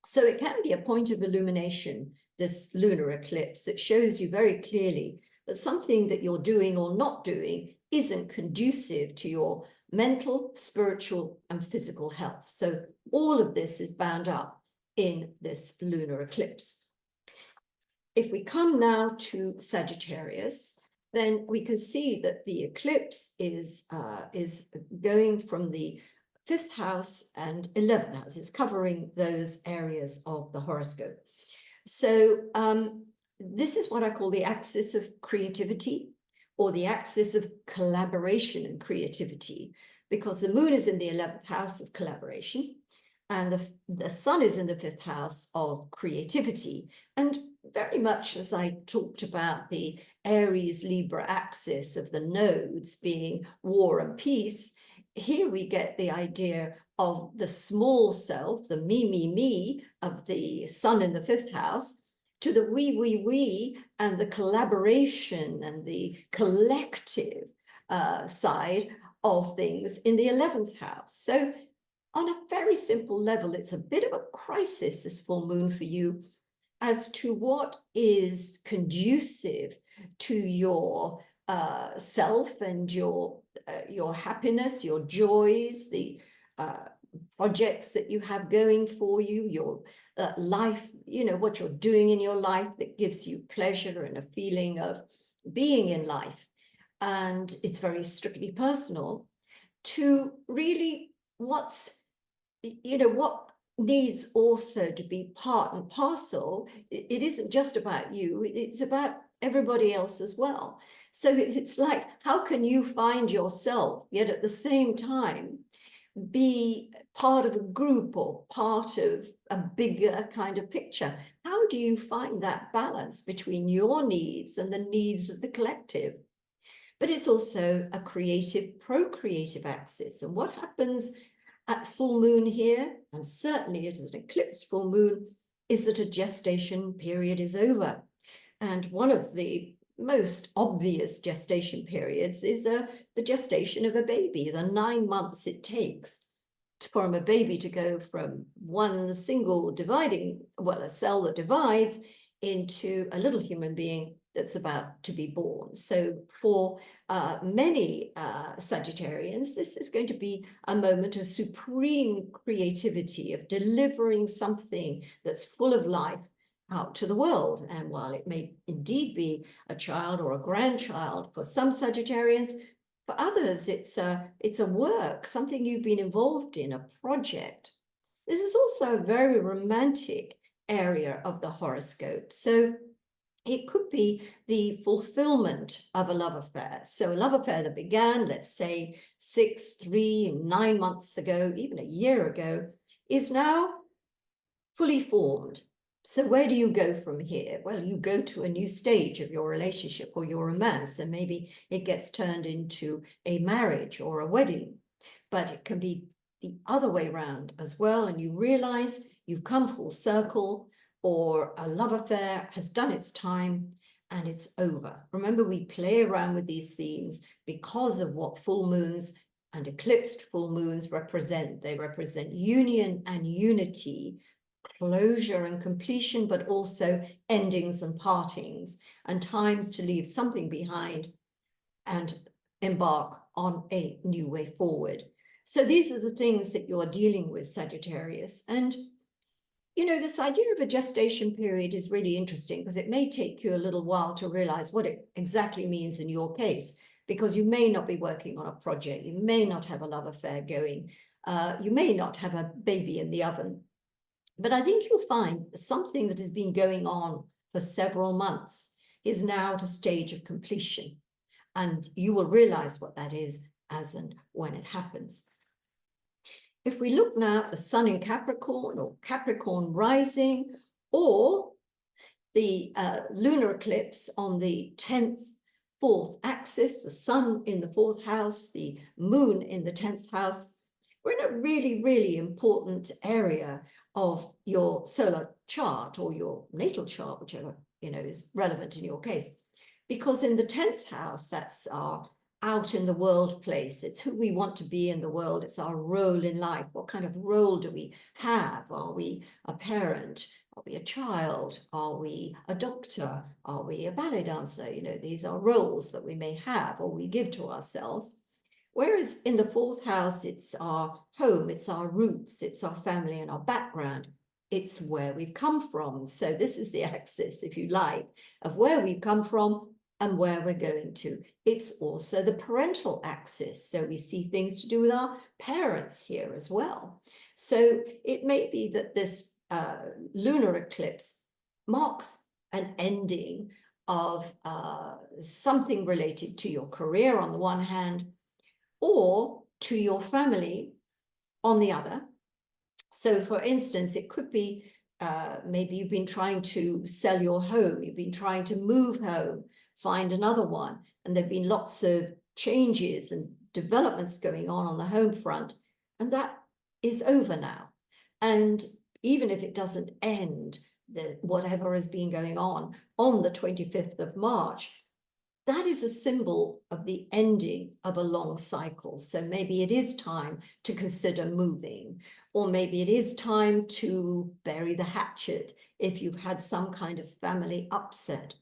So it can be a point of illumination, this lunar eclipse, that shows you very clearly that something that you're doing or not doing isn't conducive to your mental, spiritual, and physical health. So all of this is bound up in this lunar eclipse. If we come now to Sagittarius, then we can see that the eclipse is going from the 5th house and 11th house. It's covering those areas of the horoscope. So this is what I call the axis of creativity, or the axis of collaboration and creativity, because the moon is in the 11th house of collaboration, and the sun is in the 5th house of creativity. And very much as I talked about the Aries-Libra axis of the nodes being war and peace, here we get the idea of the small self, the me, of the sun in the 5th house, to the we, and the collaboration and the collective side of things in the 11th house. So on a very simple level, it's a bit of a crisis, this full moon for you, as to what is conducive to your self and your happiness, your joys, the projects that you have going for you, your life, you know, what you're doing in your life that gives you pleasure and a feeling of being in life. And it's very strictly personal to really what's, you know, what needs also to be part and parcel. It isn't just about you, it's about everybody else as well. So it's like, how can you find yourself, yet at the same time be part of a group or part of a bigger kind of picture? How do you find that balance between your needs and the needs of the collective? But it's also a creative, procreative axis. And what happens at full moon here, and certainly it is an eclipse full moon, is that a gestation period is over. And one of the most obvious gestation periods is the gestation of a baby, the 9 months it takes from a baby to go from one single dividing, well, a cell that divides, into a little human being that's about to be born. So for many Sagittarians, this is going to be a moment of supreme creativity, of delivering something that's full of life out to the world. And while it may indeed be a child or a grandchild for some Sagittarians, for others, it's a work, something you've been involved in, a project. This is also a very romantic area of the horoscope. So it could be the fulfillment of a love affair. So a love affair that began, let's say, 6, 3, 9 months ago, even a year ago, is now fully formed. So where do you go from here? Well, you go to a new stage of your relationship or your romance, and maybe it gets turned into a marriage or a wedding. But it can be the other way around as well, and you realize you've come full circle, or a love affair has done its time and it's over. Remember, we play around with these themes because of what full moons and eclipsed full moons represent. They represent union and unity, closure and completion, but also endings and partings, and times to leave something behind and embark on a new way forward. So these are the things that you're dealing with, Sagittarius. And, you know, this idea of a gestation period is really interesting because it may take you a little while to realize what it exactly means in your case, because you may not be working on a project, you may not have a love affair going, you may not have a baby in the oven. But I think you'll find something that has been going on for several months is now at a stage of completion. And you will realize what that is as and when it happens. If we look now at the sun in Capricorn or Capricorn rising, or the lunar eclipse on the 10th, 4th axis, the sun in the 4th house, the moon in the 10th house, we're in a really, really important area of your solar chart or your natal chart, whichever, you know, is relevant in your case. Because in the 10th house, that's our out in the world place. It's who we want to be in the world. It's our role in life. What kind of role do we have? Are we a parent? Are we a child? Are we a doctor? Are we a ballet dancer? You know, these are roles that we may have or we give to ourselves. Whereas in the 4th house, it's our home, it's our roots, it's our family and our background. It's where we've come from. So this is the axis, if you like, of where we've come from and where we're going to. It's also the parental axis. So we see things to do with our parents here as well. So it may be that this lunar eclipse marks an ending of something related to your career on the one hand, or to your family on the other. So for instance, it could be maybe you've been trying to sell your home, you've been trying to move home, find another one, and there've been lots of changes and developments going on the home front, and that is over now. And even if it doesn't end, whatever has been going on the 25th of March, that is a symbol of the ending of a long cycle. So maybe it is time to consider moving, or maybe it is time to bury the hatchet if you've had some kind of family upset.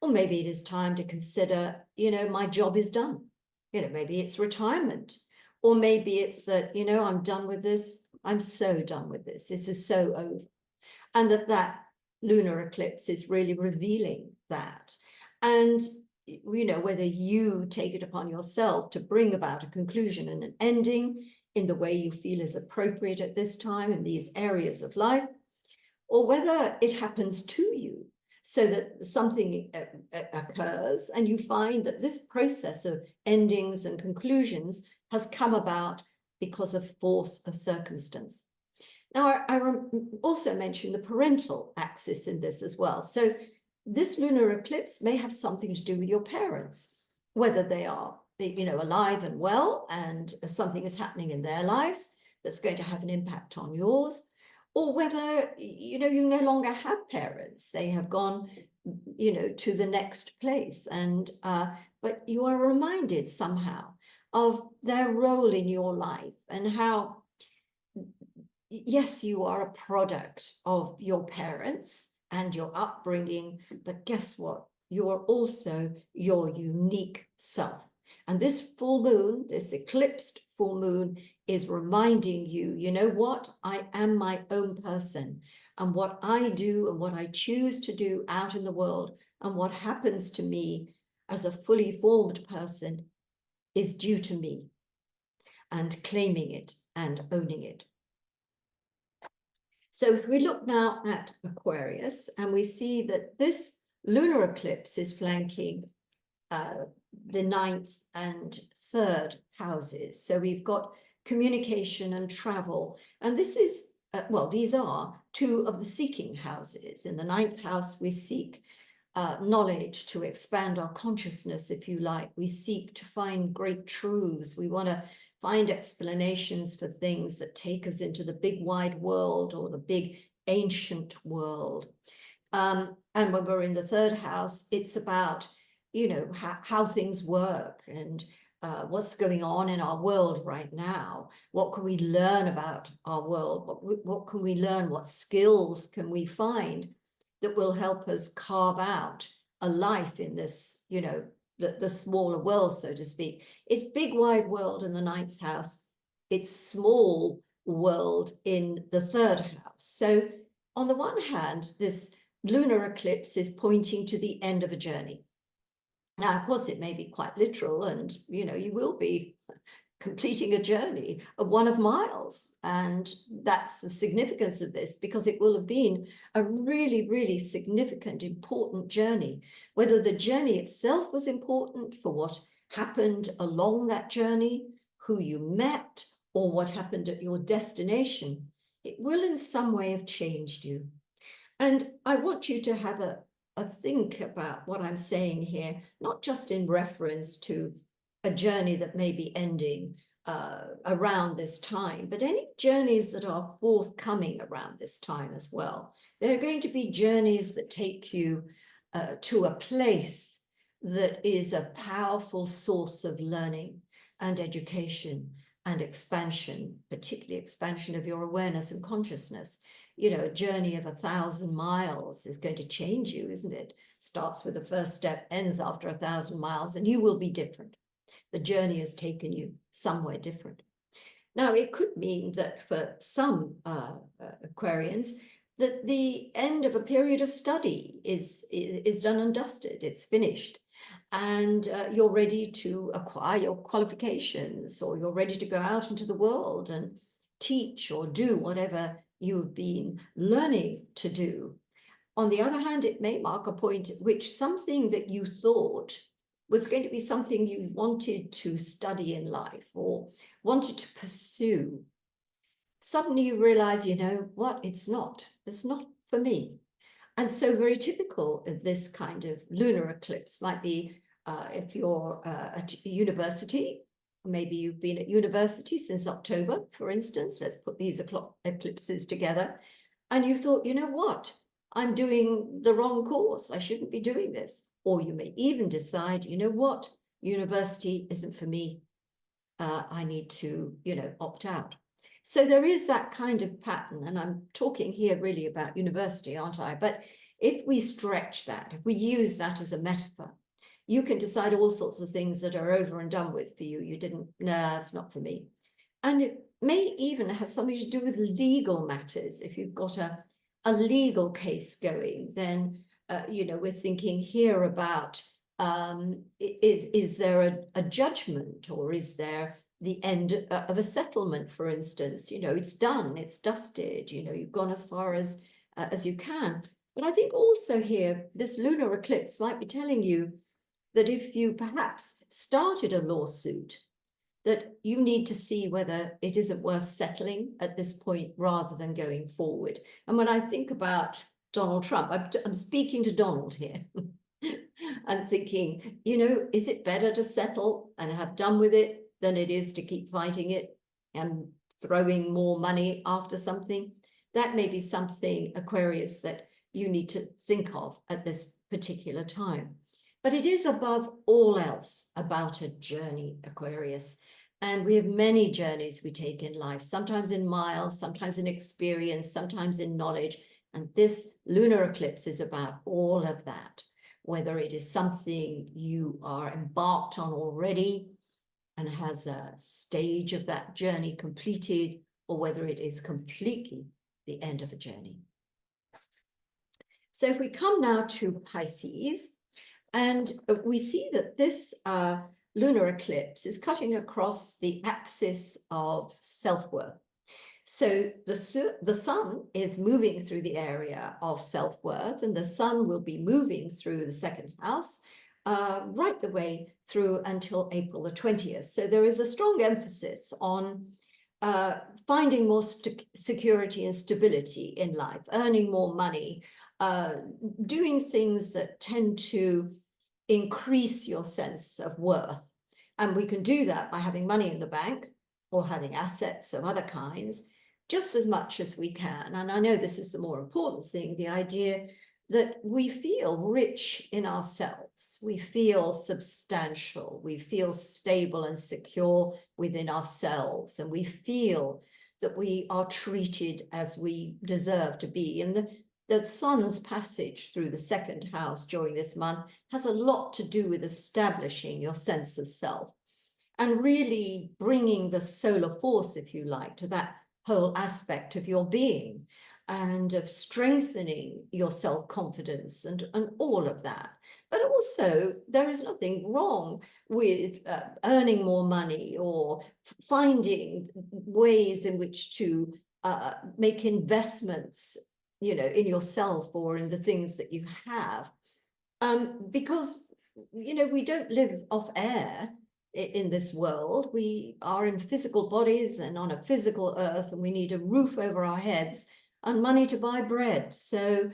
Or maybe it is time to consider, my job is done. Maybe it's retirement. Or maybe it's that, I'm done with this. I'm so done with this. This is so over. And that lunar eclipse is really revealing that. And whether you take it upon yourself to bring about a conclusion and an ending in the way you feel is appropriate at this time in these areas of life, or whether it happens to you so that something occurs and you find that this process of endings and conclusions has come about because of force of circumstance. Now, I also mentioned the parental axis in this as well. So this lunar eclipse may have something to do with your parents, whether they are, alive and well, and something is happening in their lives that's going to have an impact on yours, or whether, you no longer have parents. They have gone, to the next place. And, but you are reminded somehow of their role in your life and how, yes, you are a product of your parents and your upbringing, but guess what? You're also your unique self. And this full moon, this eclipsed full moon, is reminding you, you know what? I am my own person. And what I do and what I choose to do out in the world and what happens to me as a fully formed person is due to me, and claiming it and owning it. So if we look now at Aquarius, and we see that this lunar eclipse is flanking the 9th and 3rd houses. So we've got communication and travel. And this is, well, these are two of the seeking houses. In the 9th house, we seek knowledge to expand our consciousness, if you like. We seek to find great truths. We want to find explanations for things that take us into the big wide world or the big ancient world. And when we're in the 3rd house, it's about, how things work and what's going on in our world right now. What can we learn about our world? What can we learn? What skills can we find that will help us carve out a life in this, the smaller world, so to speak? It's big wide world in the 9th house. It's small world in the 3rd house. So on the one hand, this lunar eclipse is pointing to the end of a journey. Now, of course, it may be quite literal, and you will be completing a journey of 1 miles. And that's the significance of this, because it will have been a really, really significant, important journey. Whether the journey itself was important for what happened along that journey, who you met, or what happened at your destination, it will in some way have changed you. And I want you to have a think about what I'm saying here, not just in reference to a journey that may be ending around this time, but any journeys that are forthcoming around this time as well. There are going to be journeys that take you to a place that is a powerful source of learning and education and expansion, particularly expansion of your awareness and consciousness. A journey of 1,000 miles is going to change you, isn't it? Starts with the first step, ends after 1,000 miles, and you will be different. The journey has taken you somewhere different. Now, it could mean that for some Aquarians, that the end of a period of study is done and dusted, it's finished. And you're ready to acquire your qualifications, or you're ready to go out into the world and teach or do whatever you've been learning to do. On the other hand, it may mark a point at which something that you thought was going to be something you wanted to study in life or wanted to pursue, suddenly you realize, what, it's not for me. And so very typical of this kind of lunar eclipse might be if you're at university. Maybe you've been at university since October, for instance. Let's put these eclipses together. And you thought, what? I'm doing the wrong course. I shouldn't be doing this. Or you may even decide, you know what, university isn't for me. I need to, opt out. So there is that kind of pattern, and I'm talking here really about university, aren't I? But if we stretch that, if we use that as a metaphor, you can decide all sorts of things that are over and done with for you. You didn't, nah, it's not for me. And it may even have something to do with legal matters. If you've got a legal case going, then, we're thinking here about, is there a judgment, or is there the end of a settlement, for instance? It's done, it's dusted, you've gone as far as you can. But I think also here, this lunar eclipse might be telling you that if you perhaps started a lawsuit, that you need to see whether it isn't worth settling at this point rather than going forward. And when I think about Donald Trump, I'm speaking to Donald here. I'm thinking, is it better to settle and have done with it than it is to keep fighting it and throwing more money after something? That may be something, Aquarius, that you need to think of at this particular time. But it is above all else about a journey, Aquarius. And we have many journeys we take in life, sometimes in miles, sometimes in experience, sometimes in knowledge. And this lunar eclipse is about all of that, whether it is something you are embarked on already and has a stage of that journey completed, or whether it is completely the end of a journey. So if we come now to Pisces, and we see that this lunar eclipse is cutting across the axis of self-worth. So the sun is moving through the area of self-worth, and the sun will be moving through the second house right the way through until April the 20th. So there is a strong emphasis on finding more security and stability in life, earning more money, doing things that tend to increase your sense of worth. And we can do that by having money in the bank or having assets of other kinds, just as much as we can. And I know this is the more important thing, the idea that we feel rich in ourselves, we feel substantial, we feel stable and secure within ourselves, and we feel that we are treated as we deserve to be. And the sun's passage through the second house during this month has a lot to do with establishing your sense of self and really bringing the solar force, if you like, to that whole aspect of your being, and of strengthening your self-confidence and all of that. But also, there is nothing wrong with earning more money or finding ways in which to make investments, in yourself or in the things that you have. Because, we don't live off air in this world. We are in physical bodies and on a physical earth, and we need a roof over our heads and money to buy bread. So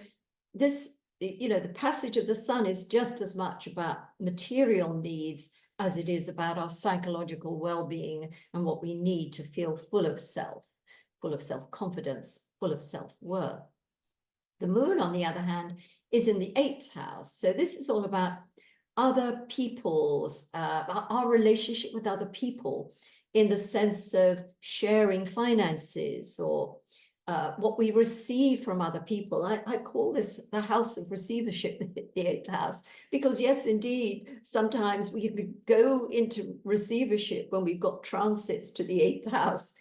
this, the passage of the sun is just as much about material needs as it is about our psychological well-being and what we need to feel full of self, full of self-confidence, full of self-worth. The moon, on the other hand, is in the 8th house. So this is all about other people's, our relationship with other people, in the sense of sharing finances or what we receive from other people. I call this the house of receivership, the 8th house, because yes, indeed, sometimes we could go into receivership when we've got transits to the 8th house.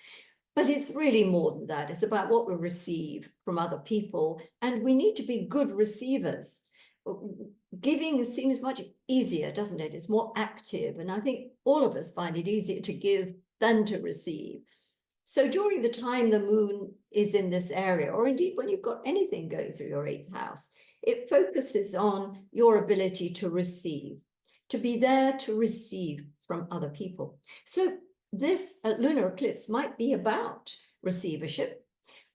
But it's really more than that. It's about what we receive from other people, and we need to be good receivers. Giving seems much easier, doesn't it? It's more active, and I think all of us find it easier to give than to receive. So during the time the moon is in this area, or indeed when you've got anything going through your 8th house, it focuses on your ability to receive, to be there to receive from other people. So this lunar eclipse might be about receivership,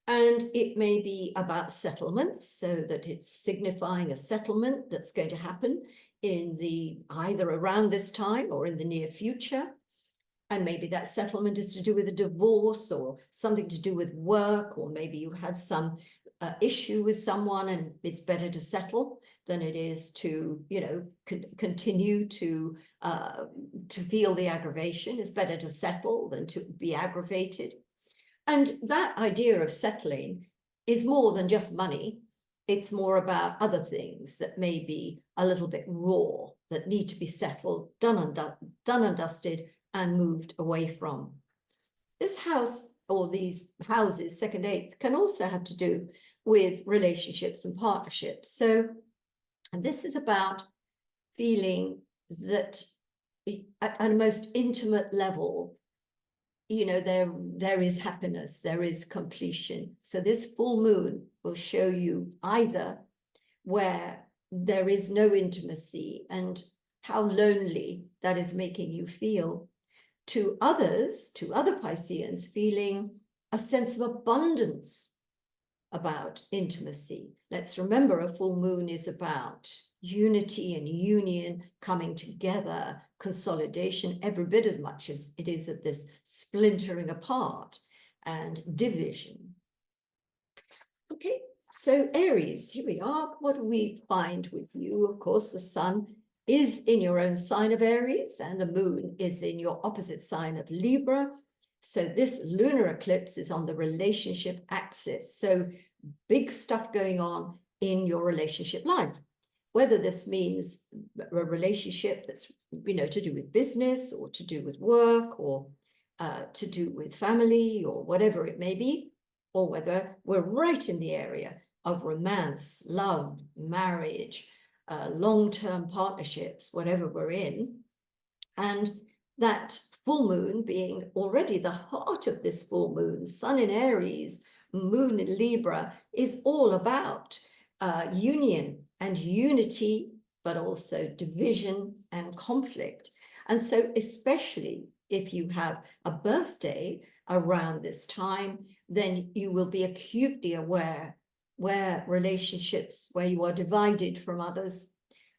and it may be about settlements, so that it's signifying a settlement that's going to happen in either around this time or in the near future. And maybe that settlement is to do with a divorce or something to do with work, or maybe you had some issue with someone and it's better to settle than it is to, you know, continue to feel the aggravation. It's better to settle than to be aggravated. And that idea of settling is more than just money. It's more about other things that may be a little bit raw, that need to be settled, done and dusted, and moved away from. This house, or these houses, second, eighth, can also have to do with relationships and partnerships. So, and this is about feeling that at a most intimate level, you know, there is happiness, there is completion. So this full moon will show you either where there is no intimacy and how lonely that is making you feel, to others, to other Pisceans, feeling a sense of abundance about intimacy. Let's remember, a full moon is about unity and union, coming together, consolidation, every bit as much as it is of this splintering apart and division. Okay, so Aries, here we are. What do we find with you? Of course, the sun is in your own sign of Aries and the moon is in your opposite sign of Libra. So this lunar eclipse is on the relationship axis. So big stuff going on in your relationship life. Whether this means a relationship that's, you know, to do with business or to do with work or to do with family or whatever it may be, or whether we're right in the area of romance, love, marriage, long-term partnerships, whatever we're in. And that full moon being already the heart of this full moon, sun in Aries, moon in Libra, is all about union and unity, but also division and conflict. And so especially if you have a birthday around this time, then you will be acutely aware where relationships, where you are divided from others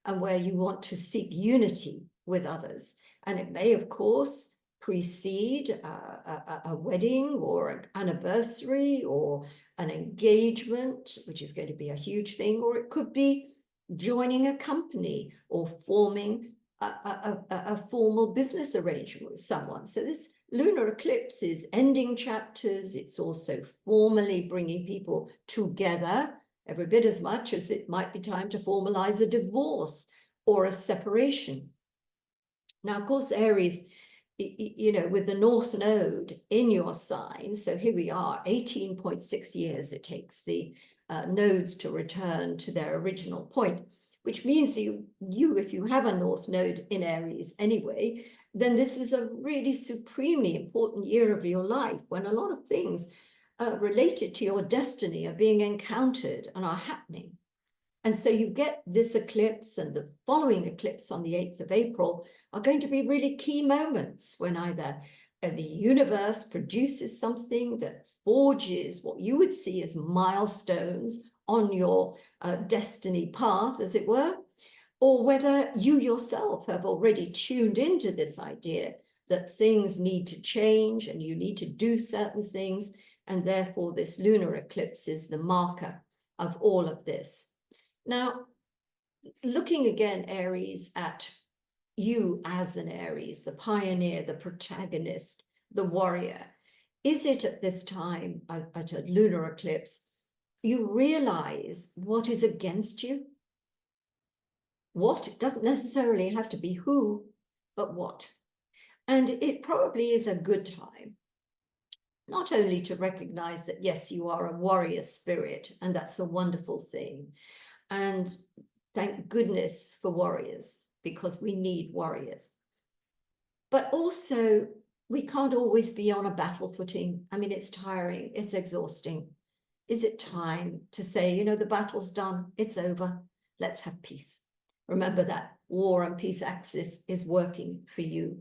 and where you want to seek unity with others. And it may, of course, precede a wedding or an anniversary or an engagement, which is going to be a huge thing, or it could be joining a company or forming a formal business arrangement with someone. So this lunar eclipse is ending chapters. It's also formally bringing people together, every bit as much as it might be time to formalize a divorce or a separation. Now, of course, Aries, you know, with the North Node in your sign, so here we are, 18.6 years it takes the nodes to return to their original point, which means you, if you have a North Node in Aries anyway, then this is a really supremely important year of your life when a lot of things related to your destiny are being encountered and are happening. And so you get this eclipse and the following eclipse on the 8th of April are going to be really key moments when either the universe produces something that forges what you would see as milestones on your destiny path, as it were, or whether you yourself have already tuned into this idea that things need to change and you need to do certain things, and therefore this lunar eclipse is the marker of all of this. Now, looking again, Aries, at you as an Aries, the pioneer, the protagonist, the warrior, is it at this time, at a lunar eclipse, you realize what is against you? What? It doesn't necessarily have to be who, but what. And it probably is a good time, not only to recognize that, yes, you are a warrior spirit, and that's a wonderful thing. And thank goodness for warriors, because we need warriors. But also, we can't always be on a battle footing. I mean, it's tiring, it's exhausting. Is it time to say, you know, the battle's done, it's over, let's have peace? Remember that war and peace axis is working for you.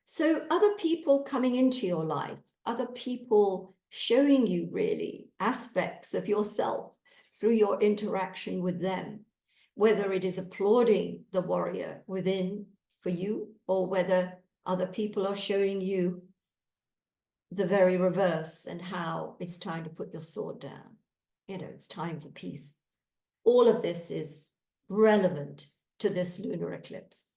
So other people coming into your life, other people showing you really aspects of yourself through your interaction with them, whether it is applauding the warrior within for you, or whether other people are showing you the very reverse and how it's time to put your sword down. it's time for peace. All of this is relevant to this lunar eclipse.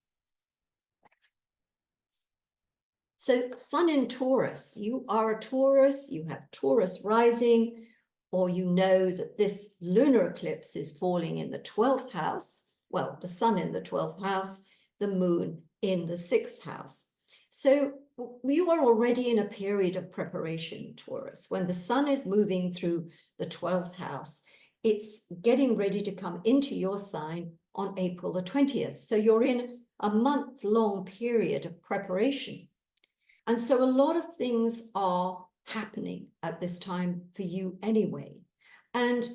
So Sun in Taurus, you are a Taurus, you have Taurus rising, or you know that this lunar eclipse is falling in the 12th house. Well, the Sun in the 12th house, the Moon in the 6th house. So you are already in a period of preparation, Taurus. When the Sun is moving through the 12th house, it's getting ready to come into your sign on April the 20th. So you're in a month-long period of preparation. And so a lot of things are happening at this time for you anyway. And,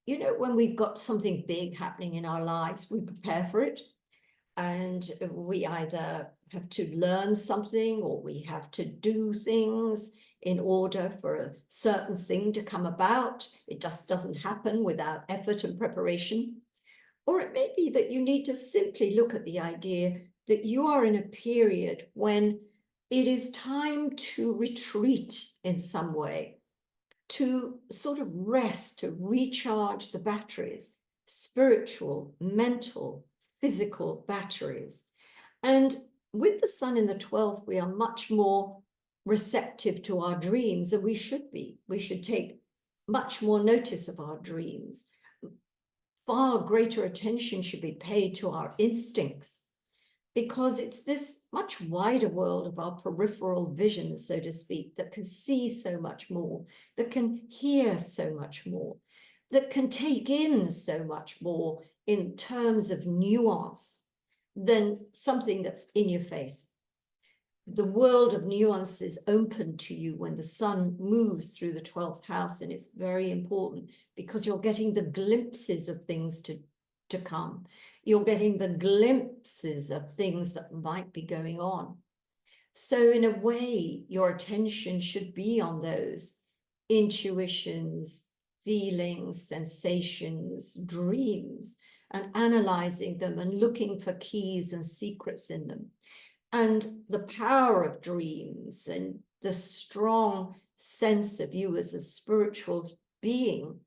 when we've got something big happening in our lives, we prepare for it. And we either have to learn something or we have to do things in order for a certain thing to come about. It just doesn't happen without effort and preparation. Or it may be that you need to simply look at the idea that you are in a period when it is time to retreat in some way, to sort of rest, to recharge the batteries, spiritual, mental, physical batteries. And with the Sun in the 12th, we are much more receptive to our dreams, and we should be. We should take much more notice of our dreams. Far greater attention should be paid to our instincts, because it's this much wider world of our peripheral vision, so to speak, that can see so much more, that can hear so much more, that can take in so much more in terms of nuance than something that's in your face. The world of nuance is open to you when the Sun moves through the 12th house, and it's very important because you're getting the glimpses of things to come. You're getting the glimpses of things that might be going on. So in a way, your attention should be on those intuitions, feelings, sensations, dreams, and analyzing them and looking for keys and secrets in them. And the power of dreams and the strong sense of you as a spiritual being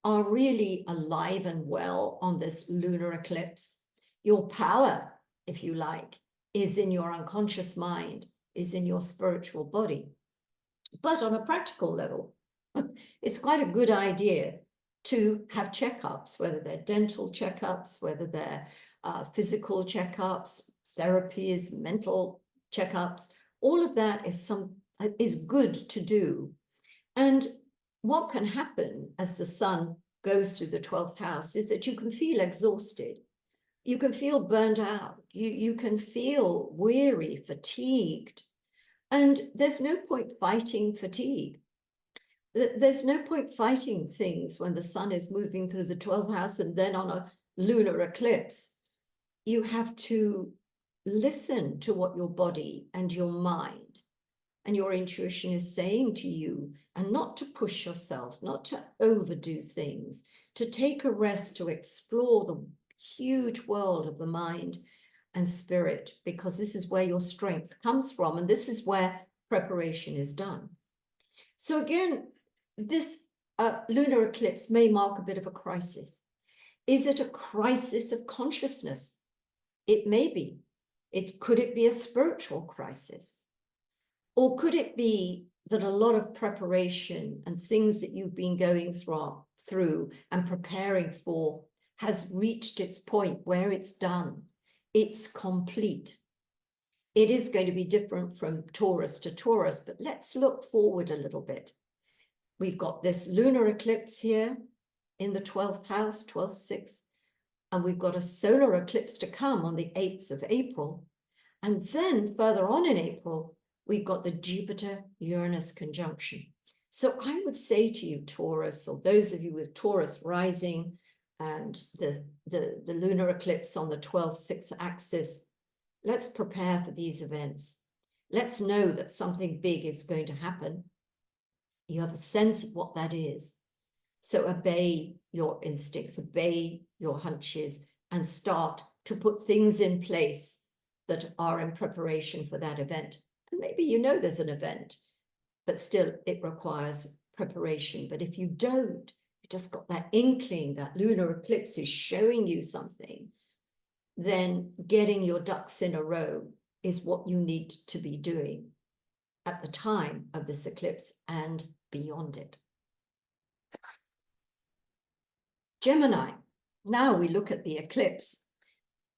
are really alive and well on this lunar eclipse. Your power, if you like, is in your unconscious mind, is in your spiritual body. But on a practical level, it's quite a good idea to have checkups, whether they're dental checkups, whether they're physical checkups, therapies, mental checkups. All of that is good to do. And what can happen as the Sun goes through the 12th house is that you can feel exhausted. You can feel burned out. You can feel weary, fatigued. And there's no point fighting fatigue. There's no point fighting things when the Sun is moving through the 12th house and then on a lunar eclipse. You have to listen to what your body and your mind and your intuition is saying to you, and not to push yourself, not to overdo things, to take a rest, to explore the huge world of the mind and spirit, because this is where your strength comes from, and this is where preparation is done. So again, this lunar eclipse may mark a bit of a crisis. Is it a crisis of consciousness? It may be. Could it be a spiritual crisis? Or could it be that a lot of preparation and things that you've been going through and preparing for has reached its point where it's done? It's complete. It is going to be different from Taurus to Taurus, but let's look forward a little bit. We've got this lunar eclipse here in the 12th house, 12th, 6th, and we've got a solar eclipse to come on the 8th of April. And then further on in April, we've got the Jupiter-Uranus conjunction. So I would say to you, Taurus, or those of you with Taurus rising and the lunar eclipse on the 12th, 6th axis, let's prepare for these events. Let's know that something big is going to happen. You have a sense of what that is. So obey your instincts, obey your hunches, and start to put things in place that are in preparation for that event. And maybe you know there's an event, but still it requires preparation. But if you don't, just got that inkling that lunar eclipse is showing you something, then getting your ducks in a row is what you need to be doing at the time of this eclipse and beyond it. Gemini. Now we look at the eclipse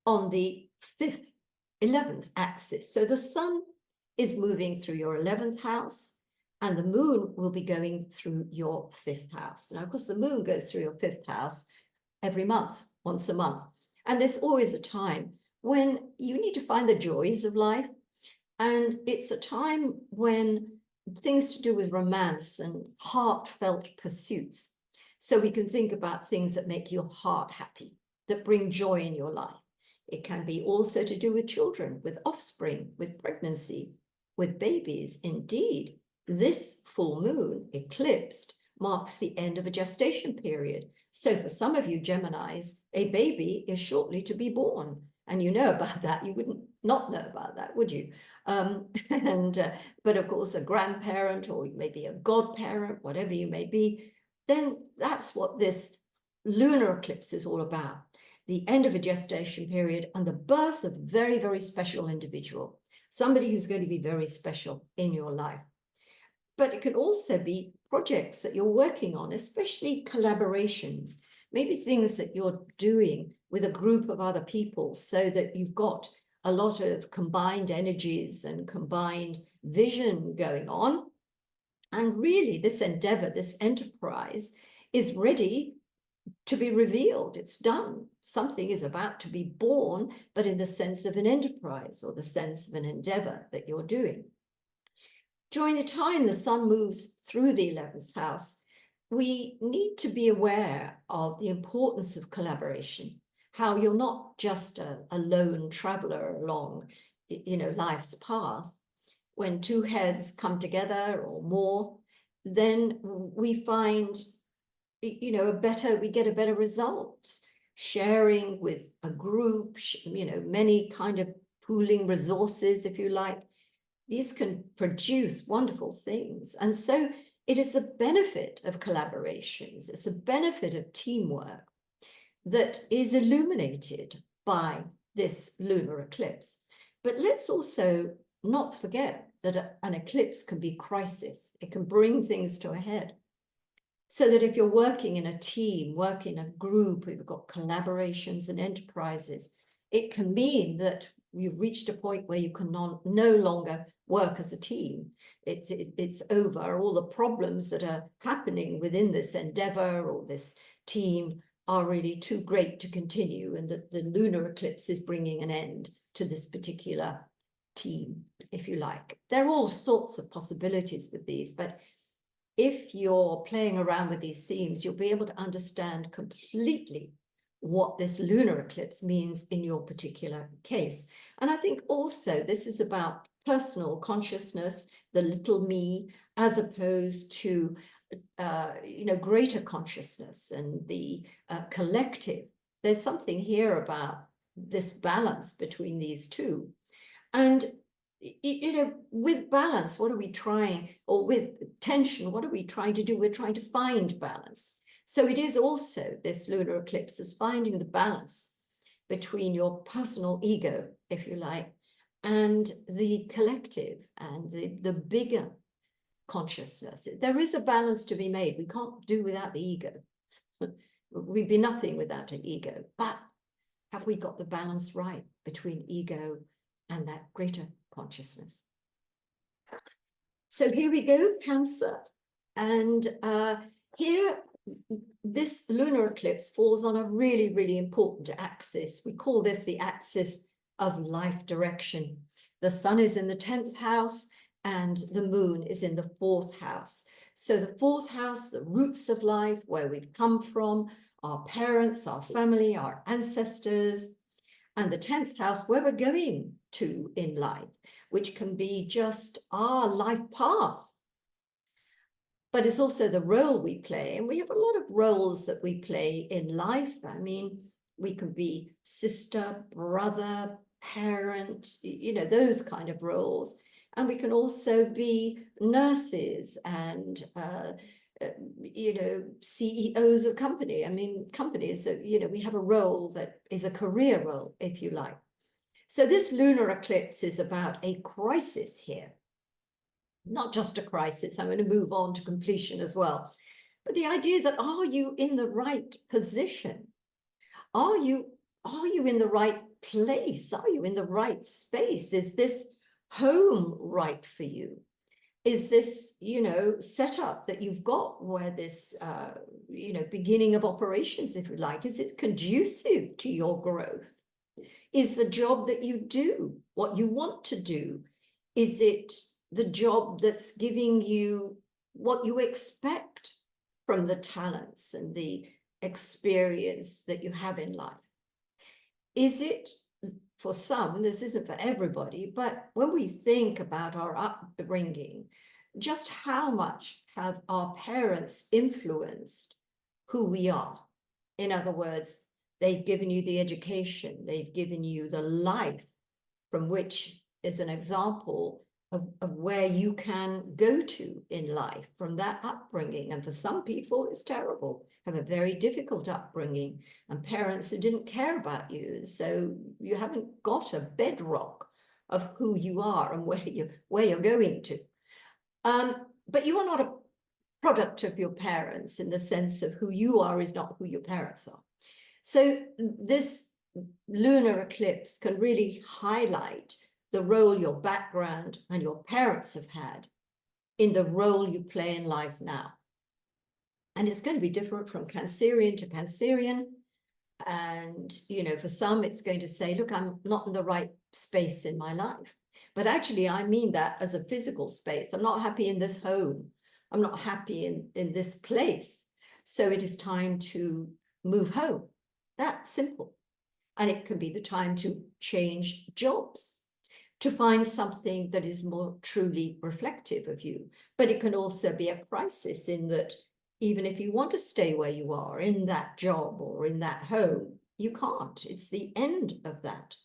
on the 5th, 11th axis. So the sun is moving through your 11th house, and the moon will be going through your 5th house. Now, of course, the moon goes through your 5th house every month, once a month. And there's always a time when you need to find the joys of life. And it's a time when things to do with romance and heartfelt pursuits. So we can think about things that make your heart happy, that bring joy in your life. It can be also to do with children, with offspring, with pregnancy, with babies. Indeed, this full moon, eclipsed, marks the end of a gestation period. So for some of you Geminis, a baby is shortly to be born. And you know about that. You wouldn't not know about that, would you? But of course, a grandparent or maybe a godparent, whatever you may be, then that's what this lunar eclipse is all about. The end of a gestation period and the birth of a very, very special individual, somebody who's going to be very special in your life. But it can also be projects that you're working on, especially collaborations, maybe things that you're doing with a group of other people so that you've got a lot of combined energies and combined vision going on. And really, this endeavor, this enterprise is ready to be revealed. It's done. Something is about to be born, but in the sense of an enterprise or the sense of an endeavor that you're doing. During the time the sun moves through the 11th house, we need to be aware of the importance of collaboration, how you're not just a lone traveler along, life's path. When two heads come together or more, then we find, we get a better result. Sharing with a group, many kind of pooling resources, if you like, these can produce wonderful things. And so it is a benefit of collaborations. It's a benefit of teamwork that is illuminated by this lunar eclipse. But let's also not forget that an eclipse can be crisis. It can bring things to a head. So that if you're working in a team, working in a group, we've got collaborations and enterprises, it can mean that you've reached a point where you can no longer work as a team. It's over. All the problems that are happening within this endeavor or this team are really too great to continue, and that the lunar eclipse is bringing an end to this particular team, if you like. There are all sorts of possibilities with these, but if you're playing around with these themes, you'll be able to understand completely what this lunar eclipse means in your particular case. And I think also this is about personal consciousness, the little me, as opposed to greater consciousness and the collective. There's something here about this balance between these two. And with balance, what are we trying, or with tension, what are we trying to do? We're trying to find balance. So it is also, this lunar eclipse is finding the balance between your personal ego, if you like, and the collective and the bigger consciousness. There is a balance to be made. We can't do without the ego. We'd be nothing without an ego. But have we got the balance right between ego and that greater consciousness? So here we go, Cancer. And here, this lunar eclipse falls on a really, really important axis. We call this the axis of life direction. The sun is in the 10th house and the moon is in the 4th house. So the 4th house, the roots of life, where we've come from, our parents, our family, our ancestors, and the 10th house, where we're going to in life, which can be just our life path. But it's also the role we play. And we have a lot of roles that we play in life. I mean, we can be sister, brother, parent, those kind of roles. And we can also be nurses and you know, CEOs of companies. That, you know, we have a role that is a career role, if you like. So this lunar eclipse is about a crisis here. Not just a crisis. I'm going to move on to completion as well. But the idea that, are you in the right position? Are you in the right place? Are you in the right space? Is this home right for you? Is this, you know, setup that you've got where this, you know, beginning of operations, if you like, is it conducive to your growth? Is the job that you do what you want to do? Is it the job that's giving you what you expect from the talents and the experience that you have in life? Is it, for some, this isn't for everybody, but when we think about our upbringing, just how much have our parents influenced who we are? In other words, they've given you the education, they've given you the life from which is an example of where you can go to in life from that upbringing. And for some people, it's terrible, have a very difficult upbringing and parents who didn't care about you. So you haven't got a bedrock of who you are and where you're going to. But you are not a product of your parents, in the sense of who you are is not who your parents are. So this lunar eclipse can really highlight the role your background and your parents have had in the role you play in life now. And it's going to be different from Cancerian to Cancerian. And, you know, for some, it's going to say, look, I'm not in the right space in my life. But actually, I mean that as a physical space. I'm not happy in this home. I'm not happy in this place. So it is time to move home. That simple. And it can be the time to change jobs, to find something that is more truly reflective of you. But it can also be a crisis, in that even if you want to stay where you are in that job or in that home, you can't. It's the end of that.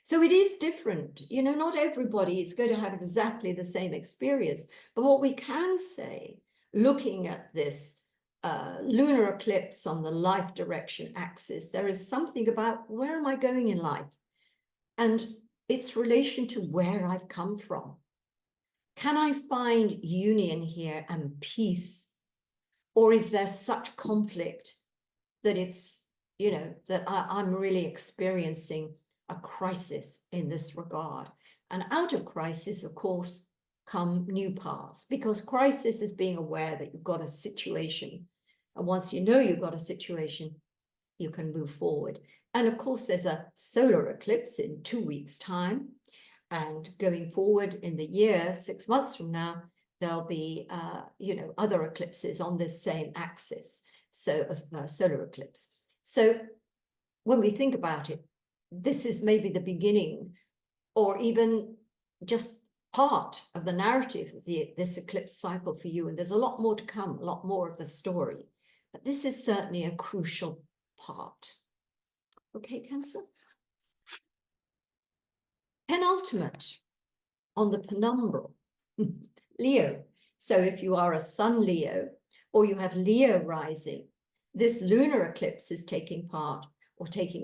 So it is different. You know, not everybody is going to have exactly the same experience. But what we can say, looking at this lunar eclipse on the life direction axis, there is something about, where am I going in life? And its relation to where I've come from. Can I find union here and peace? Or is there such conflict that it's, you know, that I'm really experiencing a crisis in this regard? And out of crisis, of course, come new paths, because crisis is being aware that you've got a situation. And once you know you've got a situation, you can move forward. And of course, there's a solar eclipse in 2 weeks' time. And going forward in the year, 6 months from now, there'll be, you know, other eclipses on this same axis. So a solar eclipse. So when we think about it, this is maybe the beginning, or even just part of the narrative of this eclipse cycle for you. And there's a lot more to come, a lot more of the story. But this is certainly a crucial part. Okay, Cancer. Penultimate on the penumbral, Leo. So if you are a Sun Leo, or you have Leo rising, this lunar eclipse is taking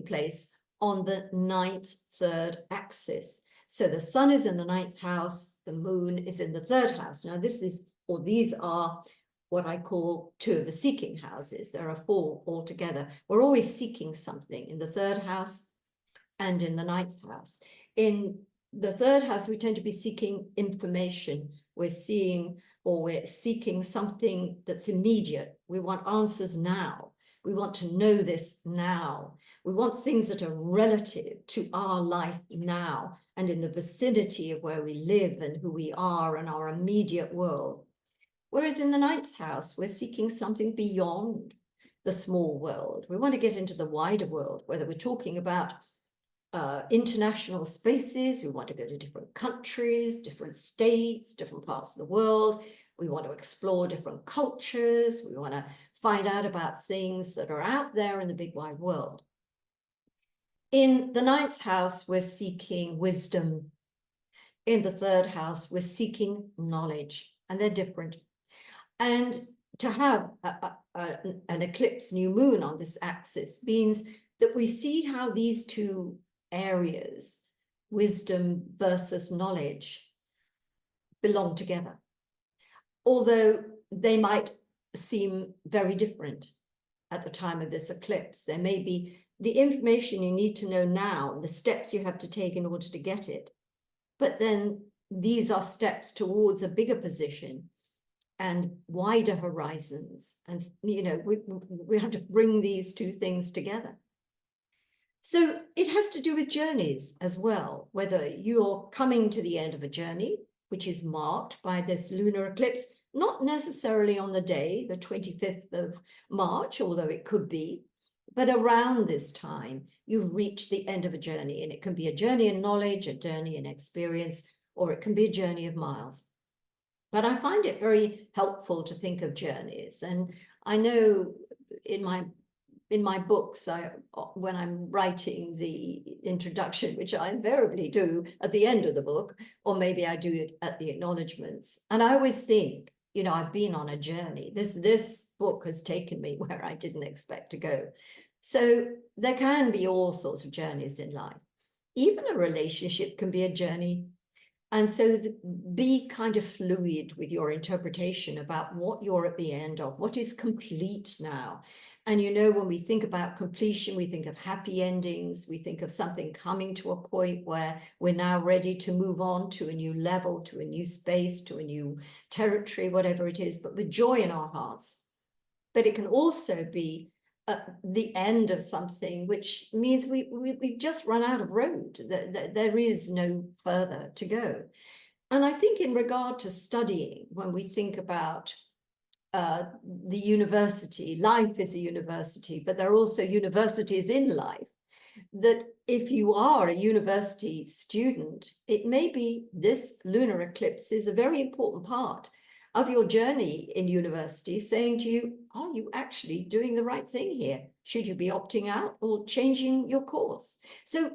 place on the 9th, 3rd axis. So the Sun is in the 9th house, the Moon is in the 3rd house. Now these are what I call 2 of the seeking houses. There are 4 altogether. We're always seeking something in the 3rd house and in the 9th house. In the 3rd house, we tend to be seeking information. We're seeking something that's immediate. We want answers now. We want to know this now. We want things that are relative to our life now and in the vicinity of where we live and who we are and our immediate world. Whereas in the 9th house, we're seeking something beyond the small world. We want to get into the wider world, whether we're talking about international spaces. We want to go to different countries, different states, different parts of the world. We want to explore different cultures. We want to find out about things that are out there in the big wide world. In the 9th house, we're seeking wisdom. In the 3rd house, we're seeking knowledge, and they're different. And to have an eclipse new moon on this axis means that we see how these two areas, wisdom versus knowledge, belong together, although they might seem very different at the time of this eclipse. There may be the information you need to know now, the steps you have to take in order to get it, but then these are steps towards a bigger position and wider horizons. And, you know, we have to bring these two things together. So it has to do with journeys as well, whether you're coming to the end of a journey, which is marked by this lunar eclipse, not necessarily on the day, the 25th of March, although it could be, but around this time, you've reached the end of a journey, and it can be a journey in knowledge, a journey in experience, or it can be a journey of miles. But I find it very helpful to think of journeys. And I know in my books, when I'm writing the introduction, which I invariably do at the end of the book, or maybe I do it at the acknowledgements, and I always think, you know, I've been on a journey. This book has taken me where I didn't expect to go. So there can be all sorts of journeys in life. Even a relationship can be a journey. And so be kind of fluid with your interpretation about what you're at the end of, what is complete now. And, you know, when we think about completion, we think of happy endings. We think of something coming to a point where we're now ready to move on to a new level, to a new space, to a new territory, whatever it is, but with joy in our hearts. But it can also be the end of something, which means we've just run out of road. There is no further to go. And I think in regard to studying, when we think about the university, life is a university, but there are also universities in life, that if you are a university student, it may be this lunar eclipse is a very important part of your journey in university, saying to you, are you actually doing the right thing here? Should you be opting out or changing your course? So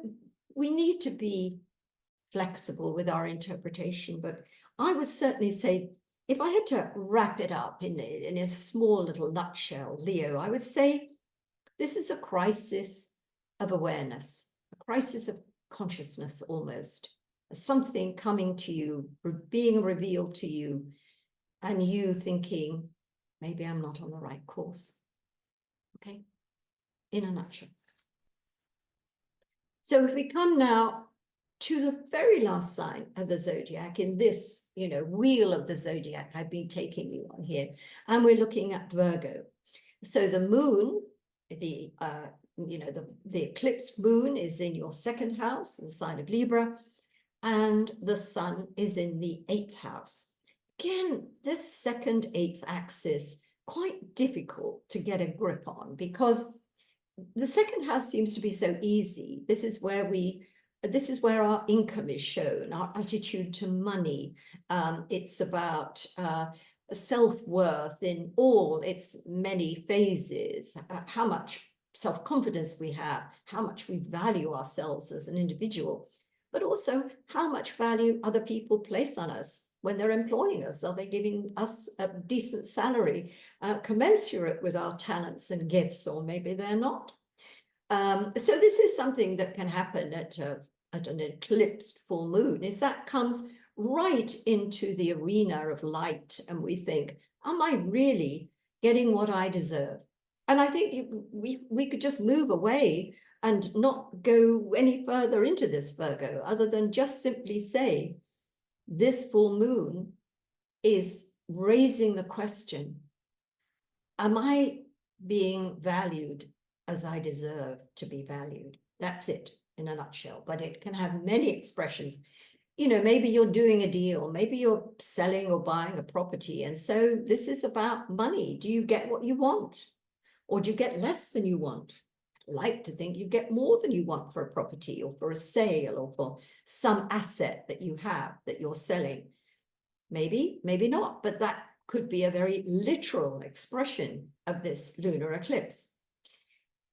we need to be flexible with our interpretation, but I would certainly say, if I had to wrap it up in a small little nutshell, Leo, I would say this is a crisis of awareness, a crisis of consciousness almost, something coming to you, being revealed to you, and you thinking, maybe I'm not on the right course. Okay, in a nutshell. So if we come now to the very last sign of the zodiac in this, you know, wheel of the zodiac I've been taking you on here, and we're looking at Virgo. So the moon, the eclipsed moon is in your second house, in the sign of Libra, and the sun is in the 8th house. Again, this second 8th axis, quite difficult to get a grip on, because the second house seems to be so easy. This is where our income is shown, our attitude to money. It's about self-worth in all its many phases, how much self-confidence we have, how much we value ourselves as an individual, but also how much value other people place on us when they're employing us. Are they giving us a decent salary commensurate with our talents and gifts, or maybe they're not? So this is something that can happen at an eclipsed full moon, is that comes right into the arena of light, and we think, am I really getting what I deserve? And I think we could just move away and not go any further into this, Virgo, other than just simply say, this full moon is raising the question, am I being valued as I deserve to be valued? That's it in a nutshell, but it can have many expressions. You know, maybe you're doing a deal, maybe you're selling or buying a property, and so this is about money. Do you get what you want, or do you get less than you want? I'd like to think you get more than you want for a property, or for a sale, or for some asset that you have that you're selling. Maybe, maybe not, but that could be a very literal expression of this lunar eclipse.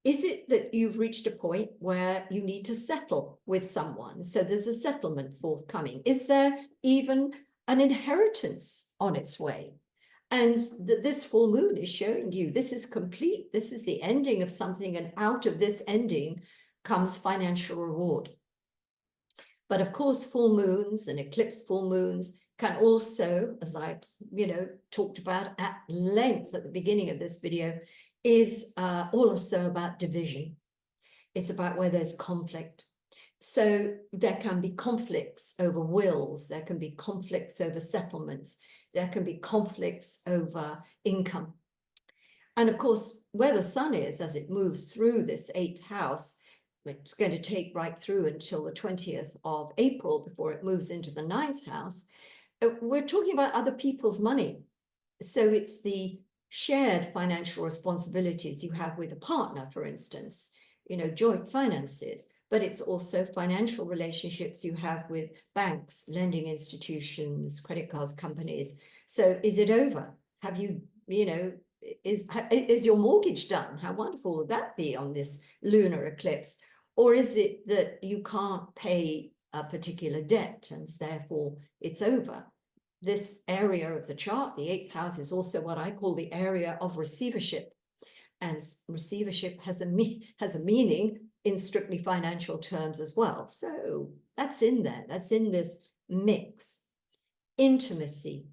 Is it that you've reached a point where you need to settle with someone? So there's a settlement forthcoming. Is there even an inheritance on its way? And this full moon is showing you this is complete. This is the ending of something, and out of this ending comes financial reward. But of course, full moons and eclipse full moons can also, as I, talked about at length at the beginning of this video, is also about division. It's about where there's conflict. So there can be conflicts over wills, there can be conflicts over settlements, there can be conflicts over income. And of course, where the sun is as it moves through this 8th house, it's going to take right through until the 20th of April before it moves into the 9th house. We're talking about other people's money. So it's the shared financial responsibilities you have with a partner, for instance, joint finances, but it's also financial relationships you have with banks, lending institutions, credit cards companies. So is it over? Have you, is your mortgage done? How wonderful would that be on this lunar eclipse? Or is it that you can't pay a particular debt and therefore it's over? This area of the chart, the 8th house, is also what I call the area of receivership. And receivership has a meaning in strictly financial terms as well. So that's in there. That's in this mix. Intimacy.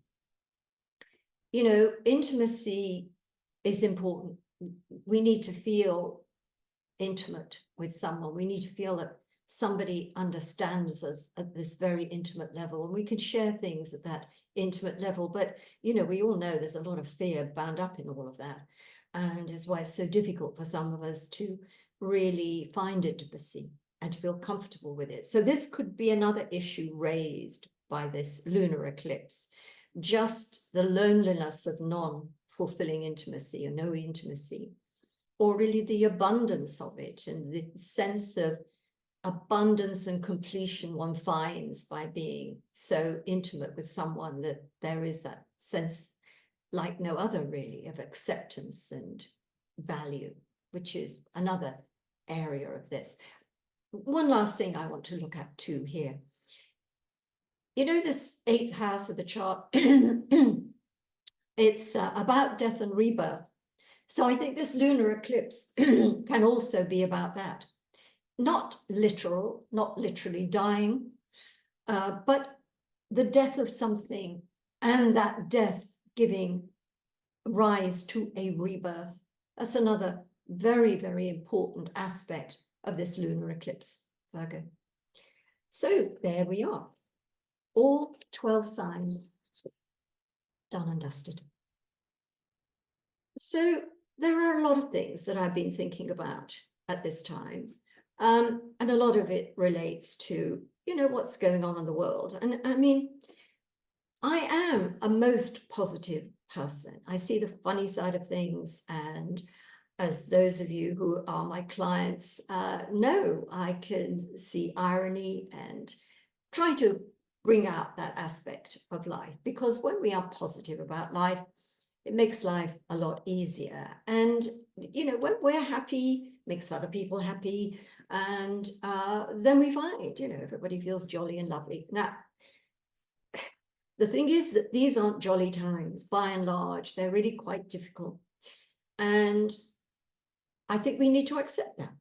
Intimacy is important. We need to feel intimate with someone. We need to feel that somebody understands us at this very intimate level, and we can share things at that intimate level. But, we all know there's a lot of fear bound up in all of that. And is why it's so difficult for some of us to really find intimacy and to feel comfortable with it. So this could be another issue raised by this lunar eclipse, just the loneliness of non-fulfilling intimacy or no intimacy, or really the abundance of it and the sense of abundance and completion one finds by being so intimate with someone, that there is that sense like no other really of acceptance and value, which is another area of this. One last thing I want to look at too here. This 8th house of the chart, it's about death and rebirth. So I think this lunar eclipse can also be about that. Not literal, not literally dying, but the death of something, and that death giving rise to a rebirth. That's another very, very important aspect of this lunar eclipse, Virgo. So there we are. All 12 signs done and dusted. So there are a lot of things that I've been thinking about at this time. And a lot of it relates to, what's going on in the world. And I mean, I am a most positive person. I see the funny side of things, and as those of you who are my clients know, I can see irony and try to bring out that aspect of life, because when we are positive about life, it makes life a lot easier. And, when we're happy, makes other people happy, and then we find, everybody feels jolly and lovely. Now, the thing is that these aren't jolly times, by and large. They're really quite difficult. And I think we need to accept that.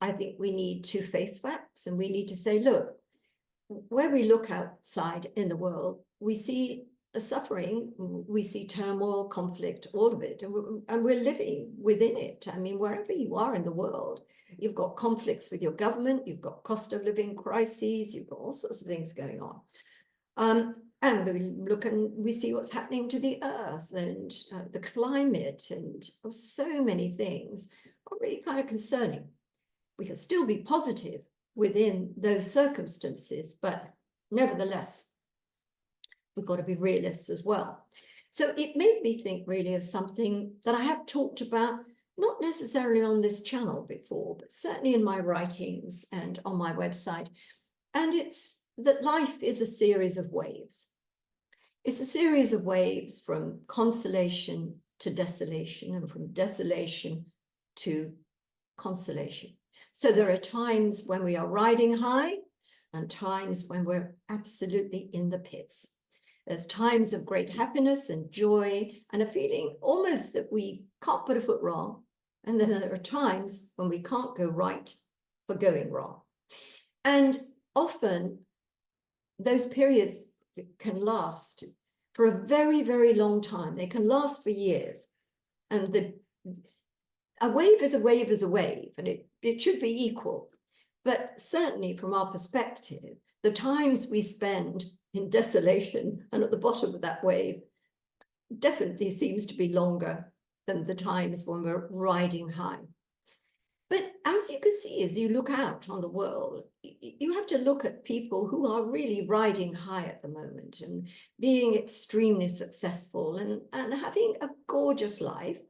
I think we need to face facts, and we need to say, look, where we look outside in the world, we see a suffering, we see turmoil, conflict, all of it, and we're living within it. I mean, wherever you are in the world, you've got conflicts with your government, you've got cost of living crises, you've got all sorts of things going on. And we look and we see what's happening to the earth and the climate, and so many things are really kind of concerning. We can still be positive within those circumstances, but nevertheless, we've got to be realists as well. So it made me think really of something that I have talked about, not necessarily on this channel before, but certainly in my writings and on my website. And it's that life is a series of waves. It's a series of waves from consolation to desolation, and from desolation to consolation. So there are times when we are riding high and times when we're absolutely in the pits. There's times of great happiness and joy and a feeling almost that we can't put a foot wrong. And then there are times when we can't go right for going wrong. And often those periods can last for a very, very long time. They can last for years. And a wave is a wave is a wave, and it should be equal. But certainly from our perspective, the times we spend in desolation and at the bottom of that wave definitely seems to be longer than the times when we're riding high. But as you can see, as you look out on the world, you have to look at people who are really riding high at the moment and being extremely successful and having a gorgeous life.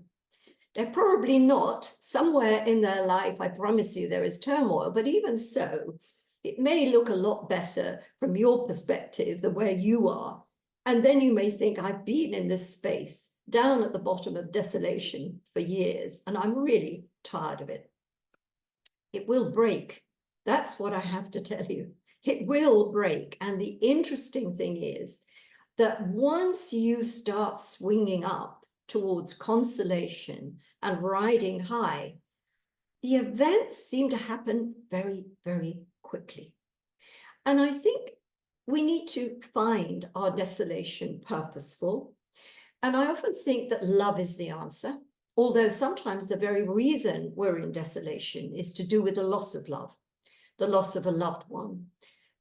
They're probably not. Somewhere in their life, I promise you, there is turmoil, but even so, it may look a lot better from your perspective than where you are. And then you may think, I've been in this space down at the bottom of desolation for years, and I'm really tired of it. It will break. That's what I have to tell you. It will break. And the interesting thing is that once you start swinging up towards consolation and riding high, the events seem to happen very, very quickly. And I think we need to find our desolation purposeful. And I often think that love is the answer, although sometimes the very reason we're in desolation is to do with the loss of love, the loss of a loved one,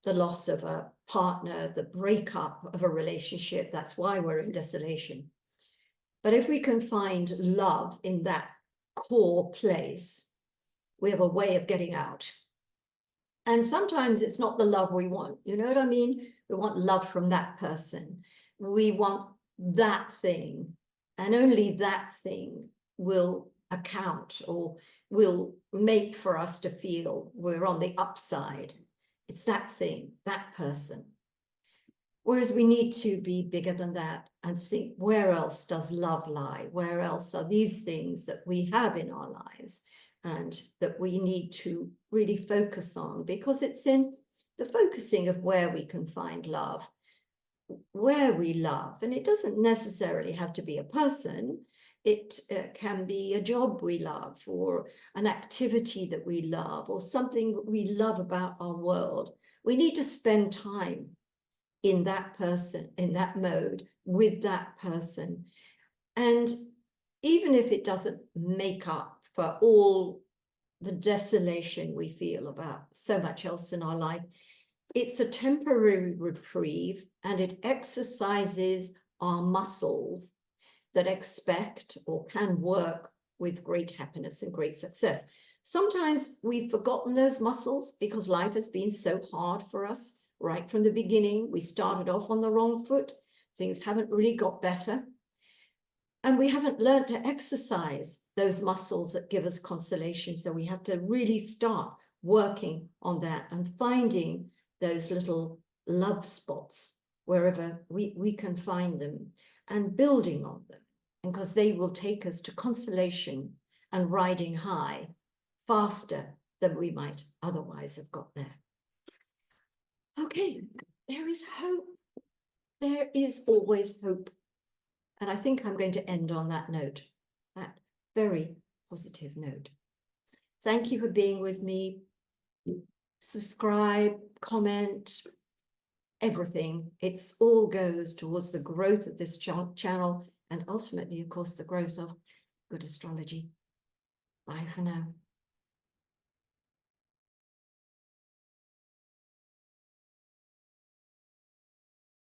the loss of a partner, the breakup of a relationship. That's why we're in desolation. But if we can find love in that core place, we have a way of getting out. And sometimes it's not the love we want. You know what I mean? We want love from that person. We want that thing, and only that thing will account or will make for us to feel we're on the upside. It's that thing, that person. Whereas we need to be bigger than that and think, where else does love lie? Where else are these things that we have in our lives and that we need to really focus on? Because it's in the focusing of where we can find love, where we love. And it doesn't necessarily have to be a person. It can be a job we love, or an activity that we love, or something that we love about our world. We need to spend time in that person, in that mode, with that person. And even if it doesn't make up for all the desolation we feel about so much else in our life, it's a temporary reprieve, and it exercises our muscles that expect or can work with great happiness and great success. Sometimes we've forgotten those muscles because life has been so hard for us. Right from the beginning, we started off on the wrong foot. Things haven't really got better. And we haven't learned to exercise those muscles that give us consolation. So we have to really start working on that and finding those little love spots wherever we can find them and building on them. And because they will take us to consolation and riding high faster than we might otherwise have got there. Okay, there is hope. There is always hope. And I think I'm going to end on that note, that very positive note. Thank you for being with me. Subscribe, comment, everything. It's all goes towards the growth of this channel and ultimately, of course, the growth of good astrology. Bye for now.